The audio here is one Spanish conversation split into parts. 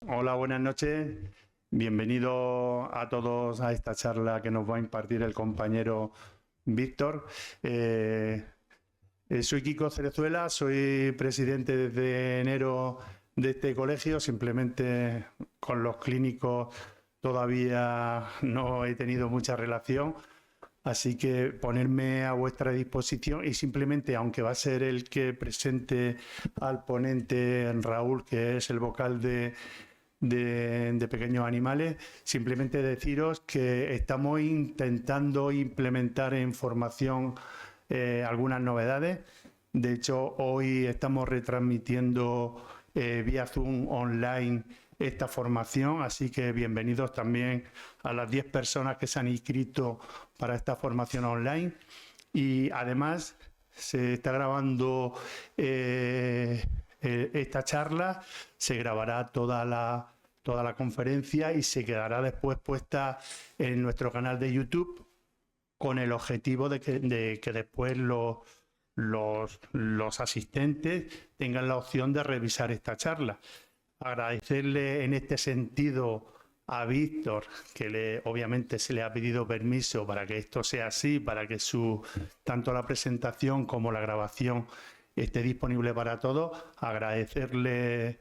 Hola, buenas noches. Bienvenidos a todos a esta charla que nos va a impartir el compañero Víctor. Soy Kiko Cerezuela, soy presidente desde enero de este colegio. Simplemente con los clínicos todavía no he tenido mucha relación. Así que ponerme a vuestra disposición y simplemente, aunque va a ser el que presente al ponente Raúl, que es el vocal de pequeños animales, simplemente deciros que estamos intentando implementar en formación algunas novedades. De hecho, hoy estamos retransmitiendo vía Zoom online esta formación, así que bienvenidos también a las 10 personas que se han inscrito para esta formación online. Y además se está grabando esta charla, se grabará toda la conferencia y se quedará después puesta en nuestro canal de YouTube con el objetivo de que después los asistentes tengan la opción de revisar esta charla. Agradecerle en este sentido a Víctor, que obviamente se le ha pedido permiso para que esto sea así, para que tanto la presentación como la grabación esté disponible para todos. Agradecerle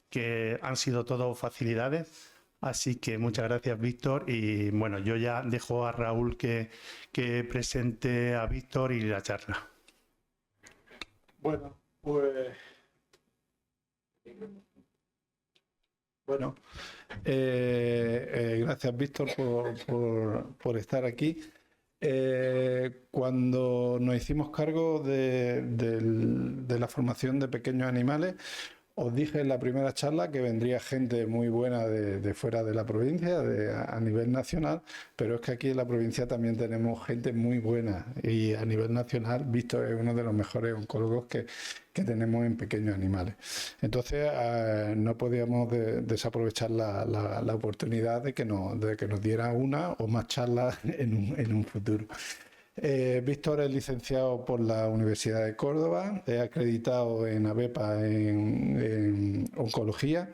que han sido todo facilidades. Así que muchas gracias, Víctor. Y bueno, yo ya dejo a Raúl que presente a Víctor y la charla. Bueno, pues bueno, gracias Víctor por estar aquí. Cuando nos hicimos cargo de la formación de pequeños animales, os dije en la primera charla que vendría gente muy buena de fuera de la provincia, a nivel nacional, pero es que aquí en la provincia también tenemos gente muy buena y a nivel nacional, Víctor es uno de los mejores oncólogos que tenemos en pequeños animales. Entonces, no podíamos desaprovechar la oportunidad de que nos diera una o más charlas en un futuro. Víctor es licenciado por la Universidad de Córdoba, es acreditado en ABEPA en oncología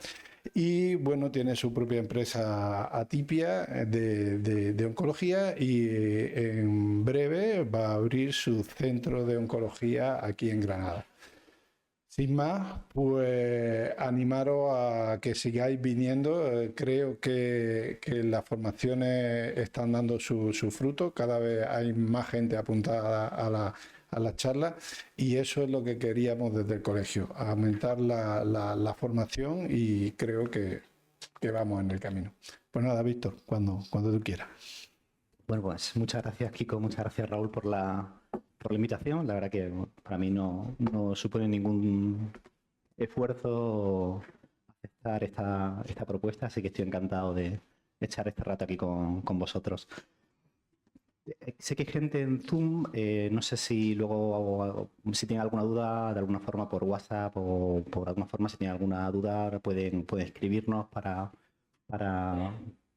y bueno, tiene su propia empresa Atipia de oncología y en breve va a abrir su centro de oncología aquí en Granada. Sin más, pues animaros a que sigáis viniendo. Creo que las formaciones están dando su fruto. Cada vez hay más gente apuntada a la charla y eso es lo que queríamos desde el colegio, aumentar la formación y creo que vamos en el camino. Pues nada, Víctor, cuando tú quieras. Bueno, pues muchas gracias, Kiko, muchas gracias, Raúl, por la invitación. La verdad que para mí no supone ningún esfuerzo aceptar esta propuesta, así que estoy encantado de echar este rato aquí con vosotros. Sé que hay gente en Zoom, no sé si luego, si tienen alguna duda, de alguna forma por WhatsApp o por alguna forma, si tienen alguna duda, pueden escribirnos para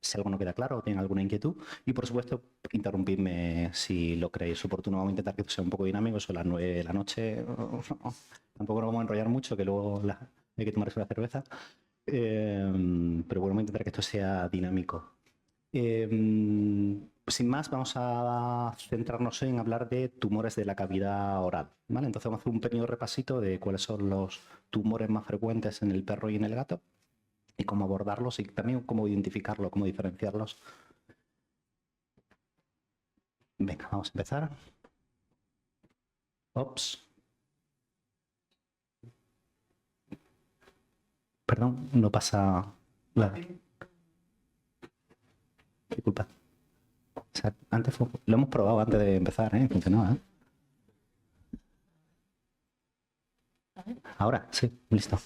si algo no queda claro o tienen alguna inquietud. Y por supuesto, interrumpidme si lo creéis oportuno. Vamos a intentar que esto sea un poco dinámico, son las 9 de la noche. Tampoco nos vamos a enrollar mucho, que luego hay que tomarse una cerveza. Pero bueno, vamos a intentar que esto sea dinámico. Sin más, vamos a centrarnos en hablar de tumores de la cavidad oral, ¿vale? Entonces vamos a hacer un pequeño repasito de cuáles son los tumores más frecuentes en el perro y en el gato y cómo abordarlos y también cómo identificarlos, cómo diferenciarlos. Venga, vamos a empezar. Ops. Perdón, no pasa nada. Disculpa. O sea, lo hemos probado antes de empezar, ¿eh? Funcionaba, ¿eh? Ahora, sí, listo.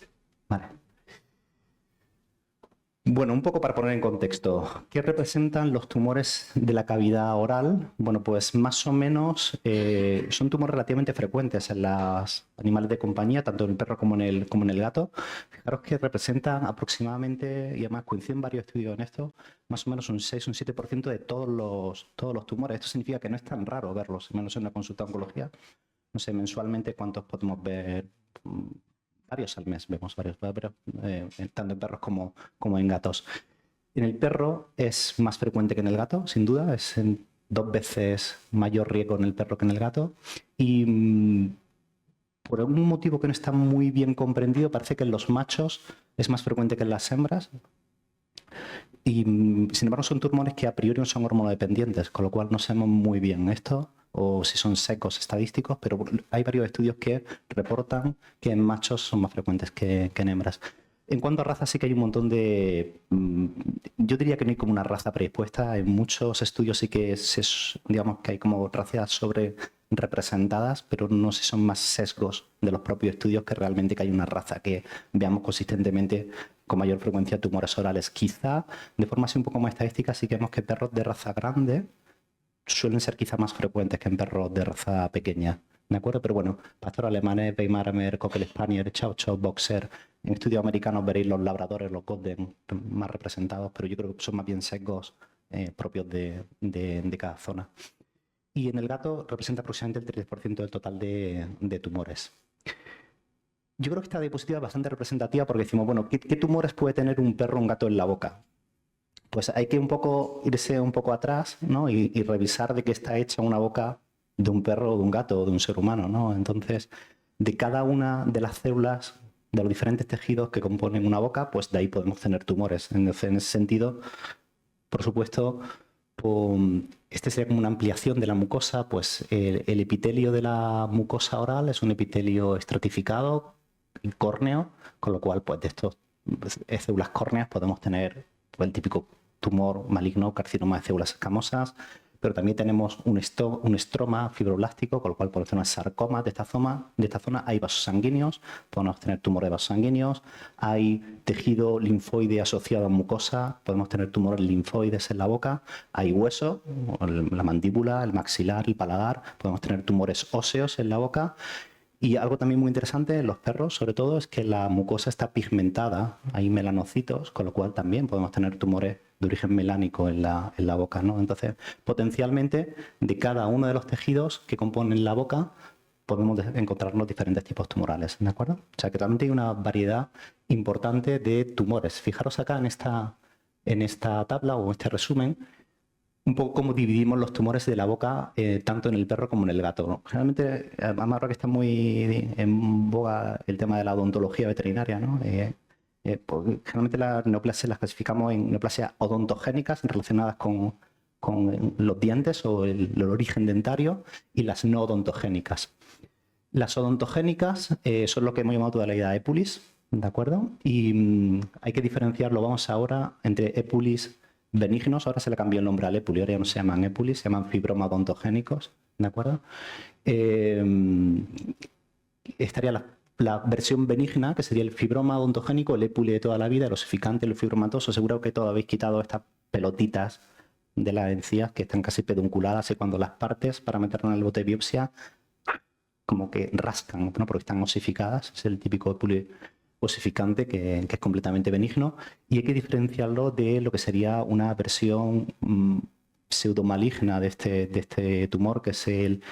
Vale. Bueno, un poco para poner en contexto, ¿qué representan los tumores de la cavidad oral? Bueno, pues más o menos son tumores relativamente frecuentes en los animales de compañía, tanto en el perro como en el gato. Fijaros que representan aproximadamente, y además coinciden varios estudios en esto, más o menos un 6 o un 7% de todos los tumores. Esto significa que no es tan raro verlos, menos en una consulta de oncología. No sé, mensualmente cuántos podemos ver varios al mes, vemos varios, tanto en perros como en gatos. En el perro es más frecuente que en el gato, sin duda, es en 2 veces mayor riesgo en el perro que en el gato. Y por algún motivo que no está muy bien comprendido, parece que en los machos es más frecuente que en las hembras. Y sin embargo son tumores que a priori no son hormonodependientes, con lo cual no sabemos muy bien esto o si son sesgos estadísticos, pero hay varios estudios que reportan que en machos son más frecuentes que en hembras. En cuanto a razas, sí que hay un montón de... Yo diría que no hay como una raza predispuesta. En muchos estudios sí que digamos que hay como razas sobre representadas, pero no sé si son más sesgos de los propios estudios que realmente que hay una raza que veamos consistentemente con mayor frecuencia tumores orales. Quizá, de forma así un poco más estadística, sí que vemos que perros de raza grande suelen ser quizá más frecuentes que en perros de raza pequeña. ¿De acuerdo? Pero bueno, pastor alemanes, Weimaraner, Cocker Spaniel, Chow Chow, Boxer. En estudios americanos veréis los labradores, los golden más representados, pero yo creo que son más bien sesgos propios de cada zona. Y en el gato representa aproximadamente el 3% del total de tumores. Yo creo que esta diapositiva es bastante representativa porque decimos, bueno, ¿qué tumores puede tener un perro o un gato en la boca? Pues hay que irse un poco atrás, ¿no? y revisar de qué está hecha una boca de un perro o de un gato o de un ser humano, ¿no? Entonces, de cada una de las células de los diferentes tejidos que componen una boca, pues de ahí podemos tener tumores. En ese sentido, por supuesto, este sería como una ampliación de la mucosa, pues el epitelio de la mucosa oral es un epitelio estratificado, córneo, con lo cual pues de estas células córneas podemos tener pues, el típico tumor maligno, carcinoma de células escamosas, pero también tenemos un estroma fibroblástico, con lo cual podemos tener sarcomas de esta zona, hay vasos sanguíneos, podemos tener tumores de vasos sanguíneos, hay tejido linfoide asociado a mucosa, podemos tener tumores linfoides en la boca, hay hueso, la mandíbula, el maxilar, el paladar, podemos tener tumores óseos en la boca. Y algo también muy interesante en los perros, sobre todo, es que la mucosa está pigmentada, hay melanocitos, con lo cual también podemos tener tumores de origen melánico en la boca, ¿no? Entonces, potencialmente, de cada uno de los tejidos que componen la boca, podemos encontrarnos diferentes tipos tumorales, ¿de acuerdo? O sea, que realmente hay una variedad importante de tumores. Fijaros acá en esta tabla o este resumen, un poco cómo dividimos los tumores de la boca, tanto en el perro como en el gato, ¿no? Generalmente, además ahora que está muy en boga el tema de la odontología veterinaria, ¿no? Pues, generalmente las neoplasias las clasificamos en neoplasias odontogénicas relacionadas con los dientes o el origen dentario, y las no odontogénicas. Las odontogénicas son lo que hemos llamado toda la vida epulis, ¿de acuerdo? Y hay que diferenciarlo, vamos ahora, entre epulis benignos, ahora se le cambió el nombre al epuli, ahora ya no se llaman epulis, se llaman fibroma odontogénicos, ¿de acuerdo? Estaría la versión benigna, que sería el fibroma odontogénico, el epuli de toda la vida, el osificante, el fibromatoso. Seguro que todos habéis quitado estas pelotitas de las encías que están casi pedunculadas, y cuando las partes para meterlas en el bote de biopsia como que rascan, ¿no? Porque están osificadas. Es el típico epuli osificante que es completamente benigno, y hay que diferenciarlo de lo que sería una versión pseudomaligna de este tumor, que es el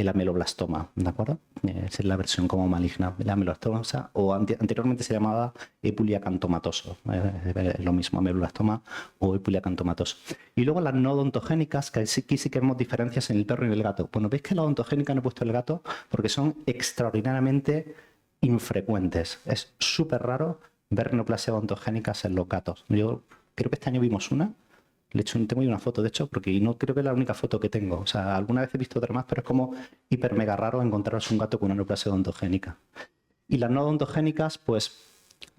ameloblastoma, ¿de acuerdo? Esa es la versión como maligna, el ameloblastoma, o anteriormente se llamaba epuliacantomatoso, es lo mismo, ameloblastoma o epuliacantomatoso. Y luego las no odontogénicas, que aquí sí que vemos diferencias en el perro y en el gato. Bueno, veis que la odontogénica no he puesto el gato porque son extraordinariamente infrecuentes. Es súper raro ver neoplasias odontogénicas en los gatos. Yo creo que este año vimos una. De hecho, tengo ahí una foto, de hecho, porque no creo que es la única foto que tengo. O sea, alguna vez he visto otra más, pero es como hiper mega raro encontraros un gato con una neoplasia odontogénica. Y las no odontogénicas, pues,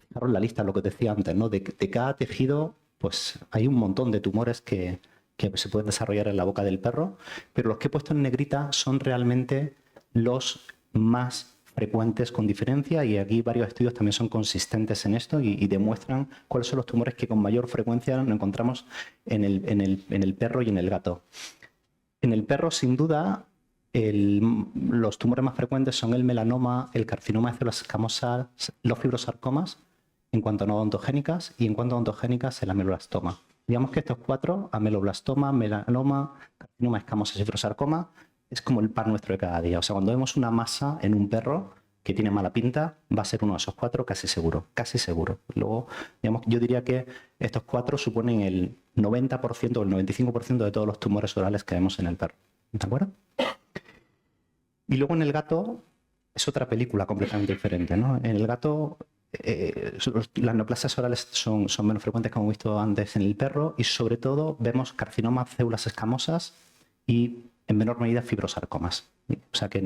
fijaros la lista, lo que decía antes, ¿no? De cada tejido, pues hay un montón de tumores que se pueden desarrollar en la boca del perro, pero los que he puesto en negrita son realmente los más frecuentes con diferencia, y aquí varios estudios también son consistentes en esto y demuestran cuáles son los tumores que con mayor frecuencia nos encontramos en el perro y en el gato. En el perro, sin duda, los tumores más frecuentes son el melanoma, el carcinoma de células escamosas, los fibrosarcomas, en cuanto a no odontogénicas, y en cuanto a odontogénicas, el ameloblastoma. Digamos que estos cuatro, ameloblastoma, melanoma, carcinoma escamosa y fibrosarcoma, es como el pan nuestro de cada día. O sea, cuando vemos una masa en un perro que tiene mala pinta, va a ser uno de esos 4 casi seguro, casi seguro. Luego, digamos, yo diría que estos 4 suponen el 90% o el 95% de todos los tumores orales que vemos en el perro. ¿De acuerdo? Y luego en el gato es otra película completamente diferente, ¿no? En el gato las neoplasias orales son menos frecuentes, como hemos visto antes, en el perro, y sobre todo vemos carcinomas, células escamosas y en menor medida fibrosarcomas. O sea que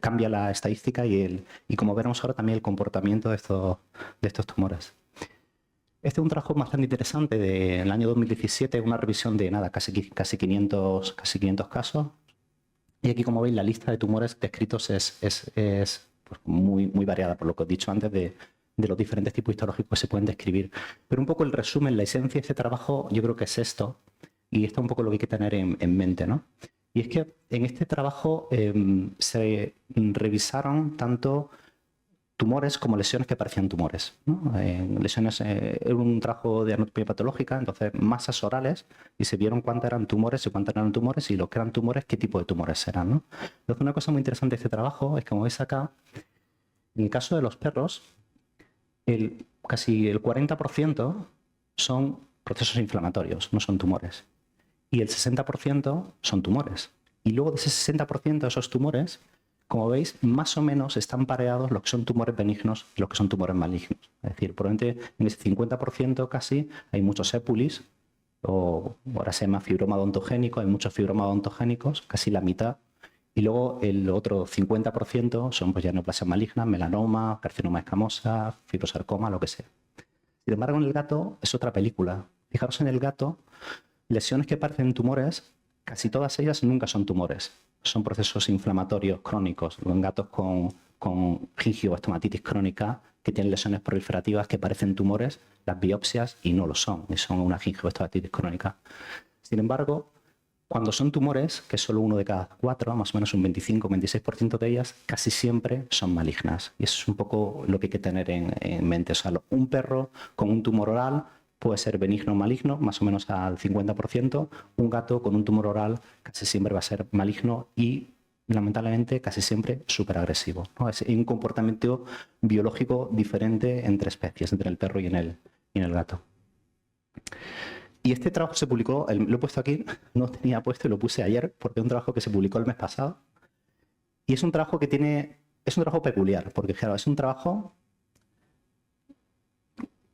cambia la estadística y como veremos ahora también el comportamiento de estos tumores. Este es un trabajo bastante interesante del año 2017, una revisión de casi 500 casos. Y aquí, como veis, la lista de tumores descritos es pues, muy variada, por lo que os he dicho antes, de los diferentes tipos histológicos que se pueden describir. Pero un poco el resumen, la esencia de este trabajo, yo creo que es esto, y esto es un poco lo que hay que tener en mente, ¿no? Y es que en este trabajo se revisaron tanto tumores como lesiones que parecían tumores, ¿no? Lesiones, era un trabajo de anatomía patológica, entonces masas orales, y se vieron cuántas eran tumores y cuántas eran tumores, y los que eran tumores, qué tipo de tumores eran, ¿no? Entonces, una cosa muy interesante de este trabajo es que, como veis acá, en el caso de los perros, casi el 40% son procesos inflamatorios, no son tumores. Y el 60% son tumores. Y luego de ese 60% de esos tumores, como veis, más o menos están pareados los que son tumores benignos y los que son tumores malignos. Es decir, probablemente en ese 50% casi hay muchos épulis, o ahora se llama fibroma odontogénico, hay muchos fibromas odontogénicos, casi la mitad. Y luego el otro 50% son pues, ya neoplasias malignas, melanoma, carcinoma escamosa, fibrosarcoma, lo que sea. Sin embargo, en el gato es otra película. Fijaros en el gato, lesiones que parecen tumores, casi todas ellas nunca son tumores. Son procesos inflamatorios crónicos. En gatos con gingivoestomatitis crónica, que tienen lesiones proliferativas que parecen tumores, las biopsias y no lo son, y son una gingivoestomatitis crónica. Sin embargo, cuando son tumores, que es solo uno de cada 4, más o menos un 25-26% de ellas, casi siempre son malignas. Y eso es un poco lo que hay que tener en mente. O sea, un perro con un tumor oral puede ser benigno o maligno, más o menos al 50%. Un gato con un tumor oral casi siempre va a ser maligno y, lamentablemente, casi siempre superagresivo, ¿no? Es un comportamiento biológico diferente entre especies, entre el perro y en el gato. Y este trabajo se publicó, lo he puesto aquí, no tenía puesto y lo puse ayer, porque es un trabajo que se publicó el mes pasado. Y es un trabajo es un trabajo peculiar, porque claro, es un trabajo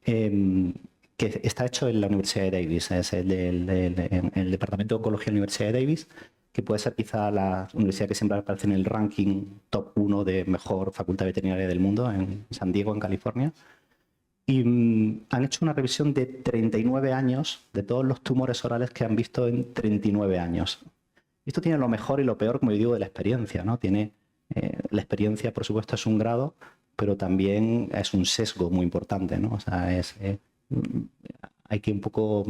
que está hecho en la Universidad de Davis, es en el Departamento de Oncología de la Universidad de Davis, que puede ser quizá la universidad que siempre aparece en el ranking top 1 de mejor facultad veterinaria del mundo, en San Diego, en California. Y han hecho una revisión de 39 años de todos los tumores orales que han visto en 39 años. Esto tiene lo mejor y lo peor, como yo digo, de la experiencia, ¿no? Tiene, la experiencia, por supuesto, es un grado, pero también es un sesgo muy importante, ¿no? O sea, hay que un poco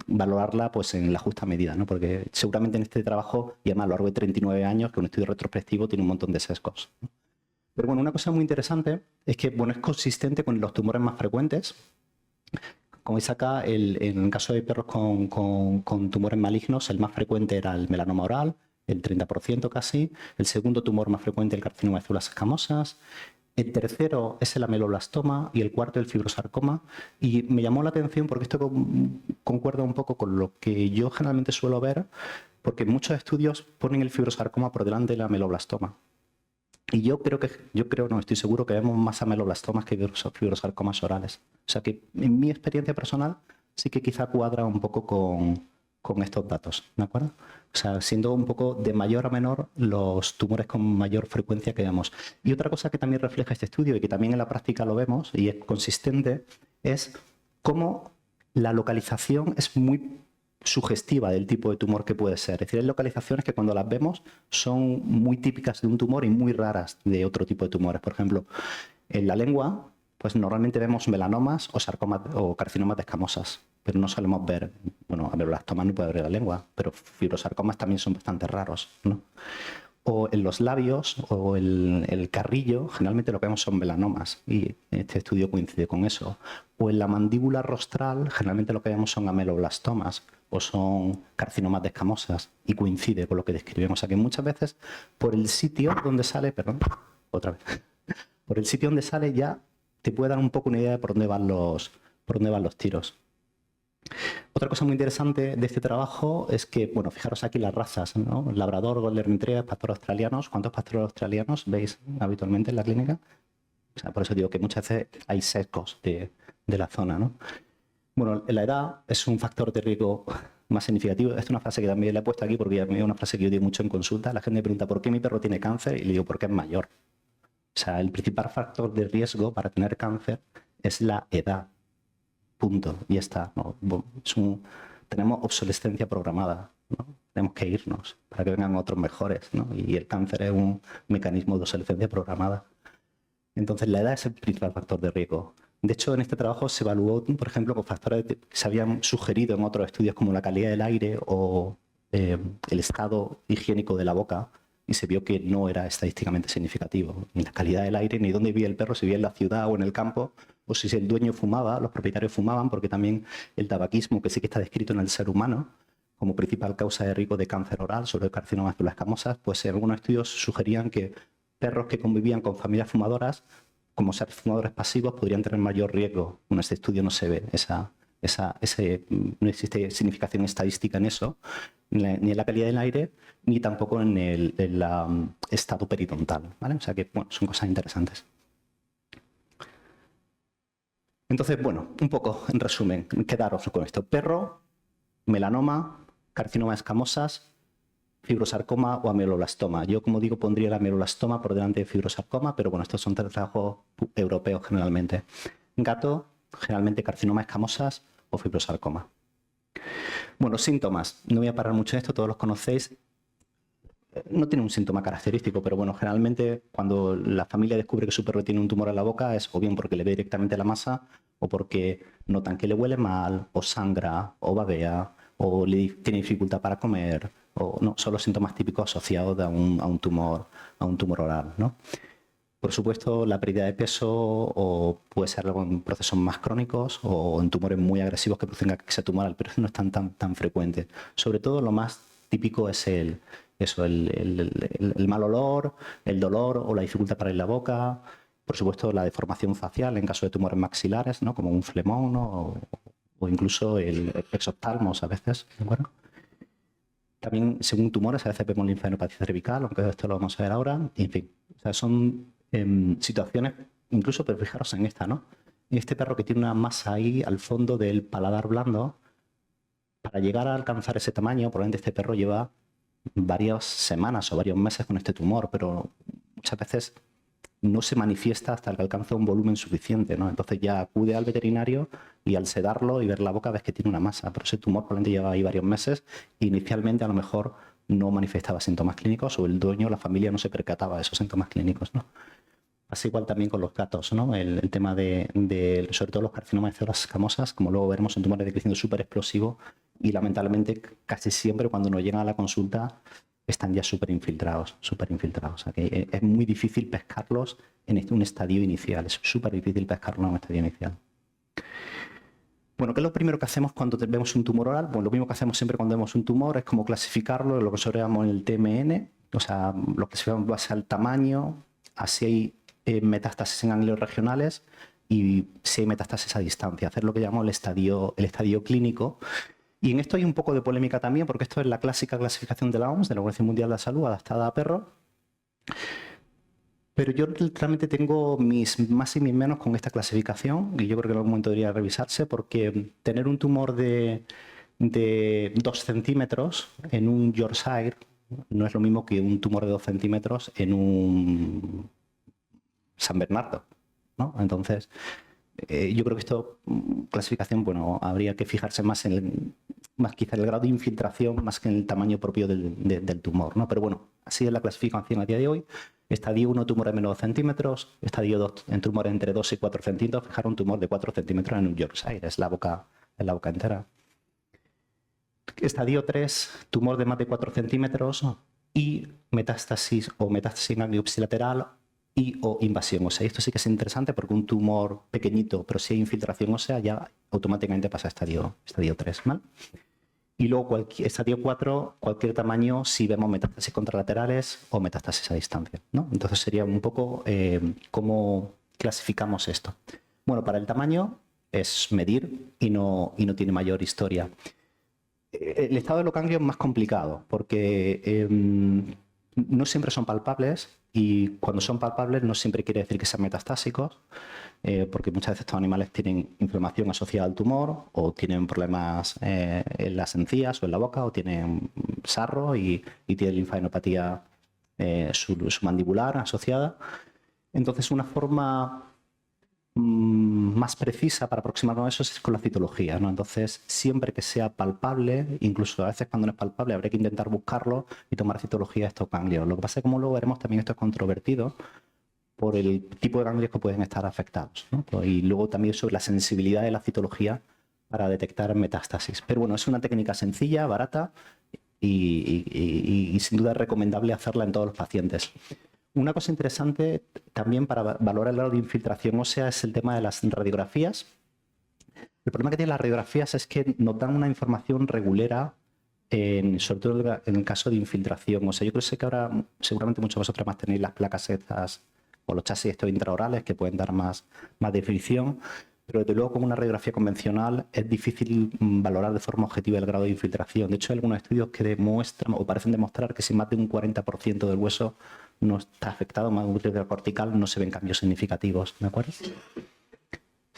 valorarla pues, en la justa medida, ¿no? Porque seguramente en este trabajo, y además a lo largo de 39 años, que un estudio retrospectivo tiene un montón de sesgos, ¿no? Pero bueno, una cosa muy interesante es que bueno, es consistente con los tumores más frecuentes. Como veis acá, en el caso de perros con tumores malignos, el más frecuente era el melanoma oral, el 30% casi. El segundo tumor más frecuente, el carcinoma de células escamosas. El tercero es el ameloblastoma y el cuarto el fibrosarcoma. Y me llamó la atención porque esto concuerda un poco con lo que yo generalmente suelo ver, porque muchos estudios ponen el fibrosarcoma por delante del ameloblastoma. Y yo creo, no, estoy seguro que vemos más ameloblastomas que fibrosarcomas orales. O sea que en mi experiencia personal sí que quizá cuadra un poco con estos datos, ¿de acuerdo? O sea, siendo un poco de mayor a menor los tumores con mayor frecuencia que vemos. Y otra cosa que también refleja este estudio y que también en la práctica lo vemos y es consistente es cómo la localización es muy sugestiva del tipo de tumor que puede ser. Es decir, hay localizaciones que cuando las vemos son muy típicas de un tumor y muy raras de otro tipo de tumores. Por ejemplo, en la lengua, pues normalmente vemos melanomas o sarcomas o carcinomas de escamosas, pero no solemos ver, bueno, ameloblastomas no puede haber en la lengua, pero fibrosarcomas también son bastante raros, ¿no? O en los labios o el carrillo, generalmente lo que vemos son melanomas y este estudio coincide con eso. O en la mandíbula rostral, generalmente lo que vemos son ameloblastomas o son carcinomas de escamosas y coincide con lo que describimos. O sea que muchas veces por el sitio donde sale, perdón, otra vez. Por el sitio donde sale ya te puede dar un poco una idea de por dónde van los tiros. Otra cosa muy interesante de este trabajo es que, bueno, fijaros aquí las razas, ¿no? Labrador, Golden Retriever, pastor australianos. ¿Cuántos pastores australianos veis habitualmente en la clínica? O sea, por eso digo que muchas veces hay sesgos de la zona, ¿no? Bueno, la edad es un factor de riesgo más significativo. Esta es una frase que también le he puesto aquí porque es una frase que yo digo mucho en consulta. La gente me pregunta ¿por qué mi perro tiene cáncer? Y le digo porque es mayor. O sea, el principal factor de riesgo para tener cáncer es la edad. Punto. Y ya está, ¿no? Tenemos obsolescencia programada, ¿no? Tenemos que irnos para que vengan otros mejores, ¿no? Y el cáncer es un mecanismo de obsolescencia programada. Entonces, la edad es el principal factor de riesgo. De hecho, en este trabajo se evaluó, por ejemplo, con factores que se habían sugerido en otros estudios como la calidad del aire o el estado higiénico de la boca, y se vio que no era estadísticamente significativo. Ni la calidad del aire, ni dónde vivía el perro, si vivía en la ciudad o en el campo, o si el dueño fumaba, los propietarios fumaban, porque también el tabaquismo, que sí que está descrito en el ser humano como principal causa de riesgo de cáncer oral, sobre el carcinoma de células escamosas, pues en algunos estudios sugerían que perros que convivían con familias fumadoras, como ser fumadores pasivos, podrían tener mayor riesgo. En este estudio no se ve no existe significación estadística en eso, ni en la calidad del aire, ni tampoco en el estado periodontal, ¿vale? O sea que, bueno, son cosas interesantes. Entonces, bueno, un poco, en resumen, quedaros con esto. Perro, melanoma, carcinoma de escamosas, fibrosarcoma o ameloblastoma. Yo, como digo, pondría el ameloblastoma por delante de fibrosarcoma, pero bueno, estos son trabajos europeos generalmente. Gato, generalmente carcinoma de escamosas o fibrosarcoma. Bueno, síntomas. No voy a parar mucho en esto, todos los conocéis. No tiene un síntoma característico, pero bueno, generalmente cuando la familia descubre que su perro tiene un tumor en la boca es o bien porque le ve directamente la masa o porque notan que le huele mal, o sangra, o babea, o tiene dificultad para comer, o no, son los síntomas típicos asociados a un tumor oral, ¿no? Por supuesto, la pérdida de peso o puede ser algo en procesos más crónicos o en tumores muy agresivos que producen ese tumoral, pero eso no es tan frecuente. Sobre todo lo más típico es el mal olor, el dolor o la dificultad para ir a la boca. Por supuesto, la deformación facial en caso de tumores maxilares, ¿no? Como un flemón, ¿no? o incluso el exoftalmos a veces. Bueno. También, según tumores, a veces vemos linfadenopatía cervical, aunque esto lo vamos a ver ahora. En fin, o sea, son situaciones, incluso, pero fijaros en esta, ¿no? Este perro que tiene una masa ahí al fondo del paladar blando, para llegar a alcanzar ese tamaño, probablemente este perro lleva varias semanas o varios meses con este tumor, pero muchas veces no se manifiesta hasta que alcanza un volumen suficiente, ¿no? Entonces ya acude al veterinario y al sedarlo y ver la boca ves que tiene una masa, pero ese tumor probablemente lleva ahí varios meses e inicialmente a lo mejor no manifestaba síntomas clínicos o el dueño o la familia no se percataba de esos síntomas clínicos, ¿no? Así igual también con los gatos, ¿no? El tema de sobre todo los carcinomas de células escamosas, como luego veremos, son tumores de crecimiento súper explosivo y lamentablemente casi siempre cuando nos llegan a la consulta están ya súper infiltrados. O sea que es muy difícil pescarlos en un estadio inicial, es súper difícil pescarlos en un estadio inicial. Bueno, ¿qué es lo primero que hacemos cuando vemos un tumor oral? Bueno, lo mismo que hacemos siempre cuando vemos un tumor es como clasificarlo, lo que nosotros llamamos en el TMN, o sea, lo clasificamos en base al tamaño, así hay metástasis en ganglios regionales y si hay metástasis a distancia, hacer lo que llamamos el estadio clínico. Y en esto hay un poco de polémica también, porque esto es la clásica clasificación de la OMS, de la Organización Mundial de la Salud, adaptada a perros. Pero yo realmente tengo mis más y mis menos con esta clasificación, y yo creo que en algún momento debería revisarse, porque tener un tumor de 2 centímetros en un Yorkshire no es lo mismo que un tumor de 2 centímetros en un San Bernardo, ¿no? Entonces, yo creo que esto, clasificación, bueno, habría que fijarse más quizá en el grado de infiltración más que en el tamaño propio del tumor, ¿no? Pero bueno, así es la clasificación a día de hoy. Estadio 1, tumor de menos 2 centímetros. Estadio 2, en tumor entre 2 y 4 centímetros. Fijar un tumor de 4 centímetros en un Yorkshire, es la boca entera. Estadio 3, tumor de más de 4 centímetros y metástasis en ganglio ipsilateral o invasión ósea. Y esto sí que es interesante porque un tumor pequeñito, pero si hay infiltración ósea, ya automáticamente pasa a estadio 3, ¿vale? Y luego, estadio 4, cualquier tamaño si vemos metástasis contralaterales o metástasis a distancia, ¿no? Entonces sería un poco cómo clasificamos esto. Bueno, para el tamaño es medir y no tiene mayor historia. El estado de los ganglios es más complicado porque no siempre son palpables y cuando son palpables no siempre quiere decir que sean metastásicos. Porque muchas veces estos animales tienen inflamación asociada al tumor o tienen problemas en las encías o en la boca o tienen sarro y tienen linfadenopatía submandibular asociada. Entonces, una forma más precisa para aproximarnos a eso es con la citología, ¿no? Entonces, siempre que sea palpable, incluso a veces cuando no es palpable, habría que intentar buscarlo y tomar citología de estos ganglios. Lo que pasa es que, como luego veremos, también esto es controvertido por el tipo de ganglios que pueden estar afectados, ¿no? Y luego también sobre la sensibilidad de la citología para detectar metástasis. Pero bueno, es una técnica sencilla, barata y sin duda recomendable hacerla en todos los pacientes. Una cosa interesante también para valorar el grado de infiltración ósea es el tema de las radiografías. El problema que tienen las radiografías es que nos dan una información regulera, sobre todo en el caso de infiltración. O sea, yo creo que ahora seguramente muchos de vosotros más tenéis las placas estas o los chasis estos intraorales que pueden dar más definición, pero desde luego con una radiografía convencional es difícil valorar de forma objetiva el grado de infiltración. De hecho, hay algunos estudios que demuestran o parecen demostrar que si más de un 40% del hueso no está afectado, más de un útero cortical, no se ven cambios significativos, ¿de acuerdo?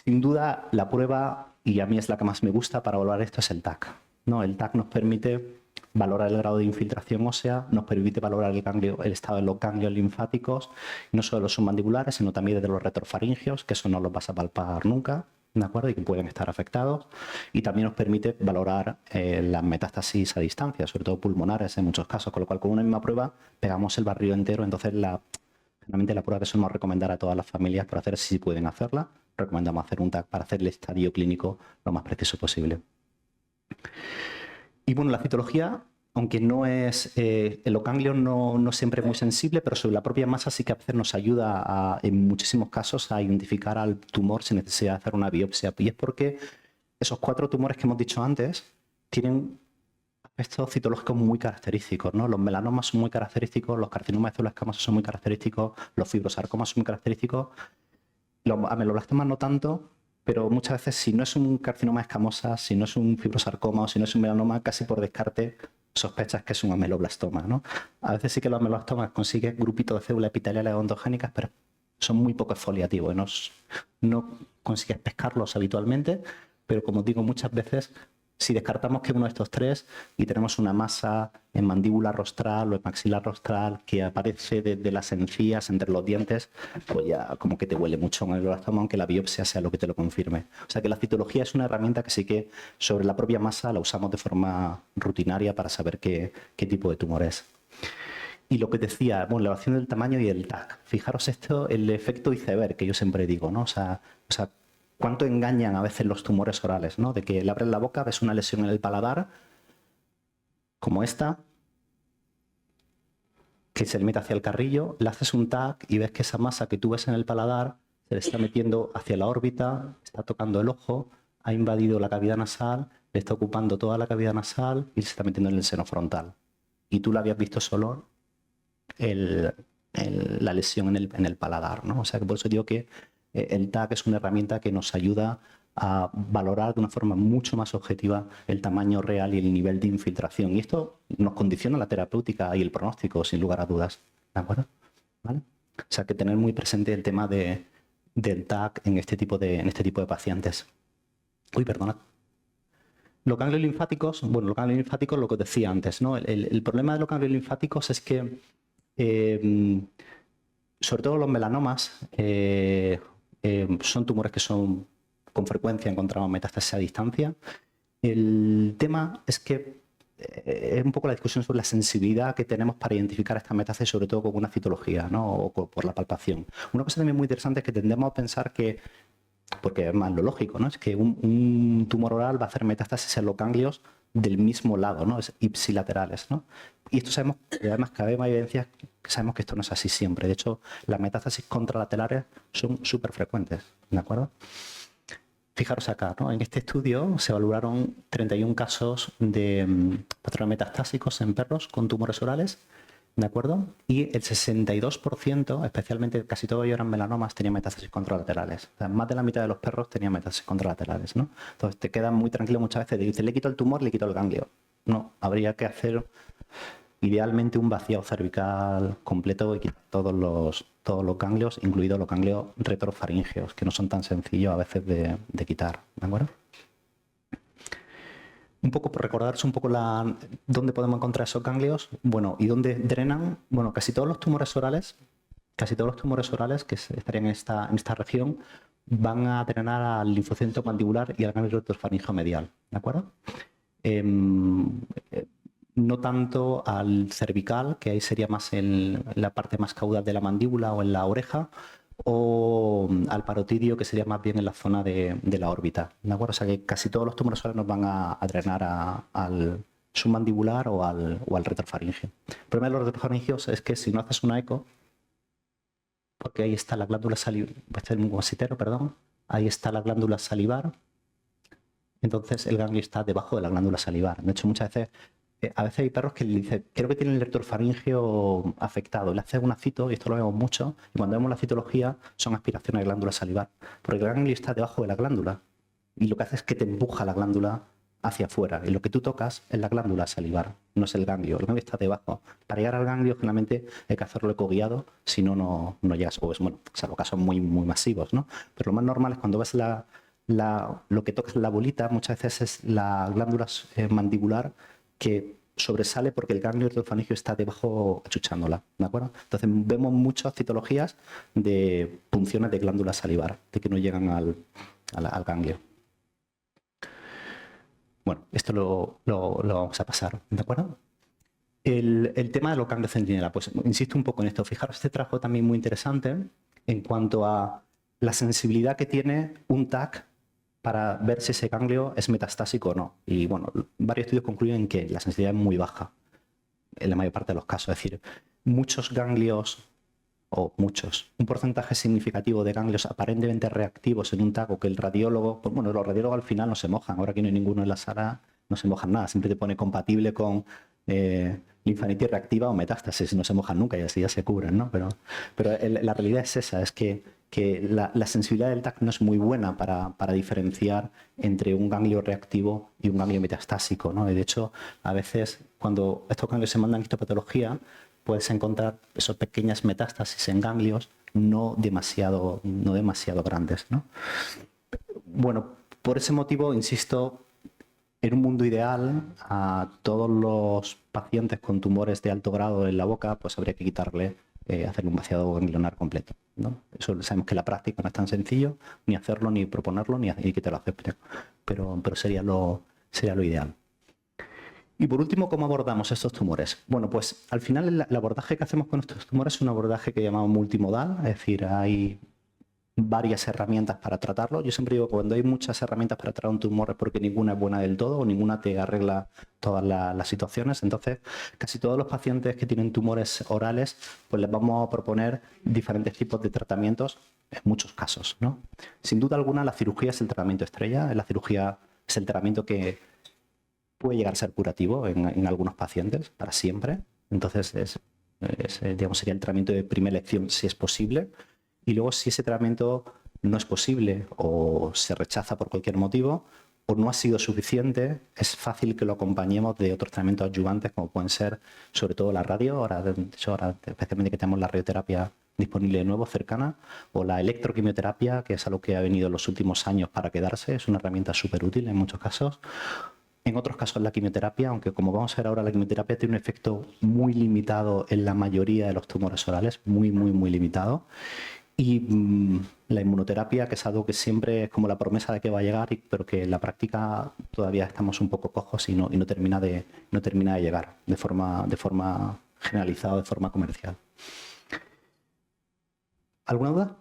Sin duda, la prueba, y a mí es la que más me gusta para valorar esto, es el TAC, ¿no? El TAC nos permite valorar el grado de infiltración ósea, nos permite valorar el estado de los ganglios linfáticos, no solo los submandibulares, sino también de los retrofaringeos, que eso no los vas a palpar nunca, ¿de acuerdo? Y que pueden estar afectados. Y también nos permite valorar las metástasis a distancia, sobre todo pulmonares en muchos casos, con lo cual con una misma prueba pegamos el barrido entero. Entonces, generalmente la prueba que solemos recomendar a todas las familias para hacer, si pueden hacerla, recomendamos hacer un TAC para hacer el estadio clínico lo más preciso posible. Y bueno, la citología, aunque no es, los ganglios no siempre es muy sensible, pero sobre la propia masa sí que a veces nos ayuda en muchísimos casos a identificar al tumor sin necesidad de hacer una biopsia. Y es porque esos 4 tumores que hemos dicho antes tienen aspectos citológicos muy característicos, ¿no? Los melanomas son muy característicos, los carcinomas de células escamosas son muy característicos, los fibrosarcomas son muy característicos, los ameloblastomas no tanto, pero muchas veces si no es un carcinoma escamosa, si no es un fibrosarcoma o si no es un melanoma, casi por descarte sospechas que es un ameloblastoma, ¿no? A veces sí que los ameloblastomas consiguen grupitos de células epiteliales ondogénicas, pero son muy poco exfoliativos y no consigues pescarlos habitualmente, pero como digo muchas veces, si descartamos que uno de estos 3 y tenemos una masa en mandíbula rostral o en maxilar rostral que aparece desde las encías, entre los dientes, pues ya como que te huele mucho en el blastoma, aunque la biopsia sea lo que te lo confirme. O sea que la citología es una herramienta que sí que sobre la propia masa la usamos de forma rutinaria para saber qué tipo de tumor es. Y lo que decía, bueno, la evaluación del tamaño y el TAC. Fijaros esto, el efecto iceberg que yo siempre digo, ¿no? O sea, cuánto engañan a veces los tumores orales, ¿no? De que le abres la boca, ves una lesión en el paladar, como esta, que se le mete hacia el carrillo, le haces un TAC y ves que esa masa que tú ves en el paladar se le está metiendo hacia la órbita, está tocando el ojo, ha invadido la cavidad nasal, le está ocupando toda la cavidad nasal y se está metiendo en el seno frontal. Y tú la habías visto solo la lesión en el paladar, ¿no? O sea que por eso digo que el TAC es una herramienta que nos ayuda a valorar de una forma mucho más objetiva el tamaño real y el nivel de infiltración. Y esto nos condiciona la terapéutica y el pronóstico, sin lugar a dudas. ¿De acuerdo? ¿Vale? O sea, que tener muy presente el tema del TAC en este tipo de pacientes. Uy, perdona. Los ganglios linfáticos, bueno, los ganglios linfáticos, lo que os decía antes, ¿no? El problema de los ganglios linfáticos es que, sobre todo los melanomas, son tumores que son con frecuencia encontramos metástasis a distancia. El tema es que es un poco la discusión sobre la sensibilidad que tenemos para identificar esta metástasis, sobre todo con una citología, ¿no? O por la palpación. Una cosa también muy interesante es que tendemos a pensar que, porque es más lo lógico, ¿no? Es que un tumor oral va a hacer metástasis en los ganglios del mismo lado, ¿no? Es ipsilaterales, ¿no? Y esto sabemos, y además cada vez más evidencias que sabemos que esto no es así siempre. De hecho, las metástasis contralaterales son súper frecuentes, ¿de acuerdo? fijaros acá, ¿no? En este estudio se evaluaron 31 casos de patrones metastásicos en perros con tumores orales, ¿de acuerdo? Y el 62%, especialmente casi todos ellos eran melanomas, tenían metástasis contralaterales. O sea, más de la mitad de los perros tenían metástasis contralaterales, ¿no? Entonces te quedas muy tranquilo muchas veces de decir, le quito el tumor, le quito el ganglio. No, habría que hacer idealmente un vaciado cervical completo y quitar todos los ganglios, incluidos los ganglios retrofaringeos, que no son tan sencillos a veces de quitar, ¿de acuerdo? Un poco por recordarse un poco dónde podemos encontrar esos ganglios, bueno, y dónde drenan, bueno, casi todos los tumores orales que estarían en esta región van a drenar al linfocito mandibular y al ganglio retrofaringeo medial, ¿de acuerdo? No tanto al cervical, que ahí sería más en la parte más caudal de la mandíbula o en la oreja, o al parotidio, que sería más bien en la zona de la órbita, ¿de acuerdo? O sea que casi todos los tumores orales nos van a drenar al submandibular o al retrofaringeo. El problema de los retrofaringeos es que si no haces una eco, porque ahí está la glándula salivar, perdón, ahí está la glándula salivar, entonces el ganglio está debajo de la glándula salivar. De hecho, muchas veces hay perros que le dicen, creo que tienen el retrofaringeo afectado. Le hacen una cito, y esto lo vemos mucho, y cuando vemos la citología son aspiraciones de glándula salivar, porque el ganglio está debajo de la glándula, y lo que hace es que te empuja la glándula hacia afuera, y lo que tú tocas es la glándula salivar, no es el ganglio está debajo. Para llegar al ganglio, generalmente hay que hacerlo ecoguiado, si no, no llegas, o es, bueno, salvo casos muy, muy masivos, ¿no? Pero lo más normal es cuando ves lo que tocas la bolita, muchas veces es la glándula mandibular, que sobresale porque el ganglio retrofaringeo está debajo achuchándola, ¿de acuerdo? Entonces vemos muchas citologías de punciones de glándula salivar, de que no llegan al ganglio. Bueno, esto lo vamos a pasar, ¿de acuerdo? El tema de los ganglios centinela, pues insisto un poco en esto. Fijaros, este trabajo también muy interesante en cuanto a la sensibilidad que tiene un TAC para ver si ese ganglio es metastásico o no. Y bueno, varios estudios concluyen que la sensibilidad es muy baja en la mayor parte de los casos. Es decir, muchos ganglios, un porcentaje significativo de ganglios aparentemente reactivos en un TAC, o que el radiólogo, pues bueno, los radiólogos al final no se mojan. Ahora que no hay ninguno en la sala, no se mojan nada. Siempre te pone compatible con linfadenitis reactiva o metástasis, no se mojan nunca y así ya se cubren, ¿no? Pero la realidad es esa, es que la sensibilidad del TAC no es muy buena para diferenciar entre un ganglio reactivo y un ganglio metastásico, ¿no? Y de hecho, a veces cuando estos ganglios se mandan a histopatología, puedes encontrar esas pequeñas metástasis en ganglios no demasiado grandes, ¿no? Bueno, por ese motivo, insisto, en un mundo ideal, a todos los pacientes con tumores de alto grado en la boca, pues habría que quitarle, hacerle un vaciado ganglionar completo, ¿no? Eso sabemos que en la práctica no es tan sencillo, ni hacerlo, ni proponerlo, ni que te lo acepten, pero sería lo ideal. Y por último, ¿cómo abordamos estos tumores? Bueno, pues al final el abordaje que hacemos con estos tumores es un abordaje que llamamos multimodal, es decir, hay varias herramientas para tratarlo. Yo siempre digo que cuando hay muchas herramientas para tratar un tumor es porque ninguna es buena del todo o ninguna te arregla todas las situaciones. Entonces, casi todos los pacientes que tienen tumores orales, pues les vamos a proponer diferentes tipos de tratamientos en muchos casos, ¿no? Sin duda alguna, la cirugía es el tratamiento estrella. La cirugía es el tratamiento que puede llegar a ser curativo en algunos pacientes para siempre. Entonces, digamos, sería el tratamiento de primera elección si es posible. Y luego, si ese tratamiento no es posible o se rechaza por cualquier motivo o no ha sido suficiente, es fácil que lo acompañemos de otros tratamientos adyuvantes, como pueden ser sobre todo la radio, ahora especialmente que tenemos la radioterapia disponible de nuevo, cercana, o la electroquimioterapia, que es algo que ha venido en los últimos años para quedarse, es una herramienta súper útil en muchos casos. En otros casos la quimioterapia, aunque como vamos a ver ahora, la quimioterapia tiene un efecto muy limitado en la mayoría de los tumores orales, muy limitado. Y la inmunoterapia, que es algo que siempre es como la promesa de que va a llegar, pero que en la práctica todavía estamos un poco cojos y no termina de llegar de forma generalizada, de forma comercial. ¿Alguna duda?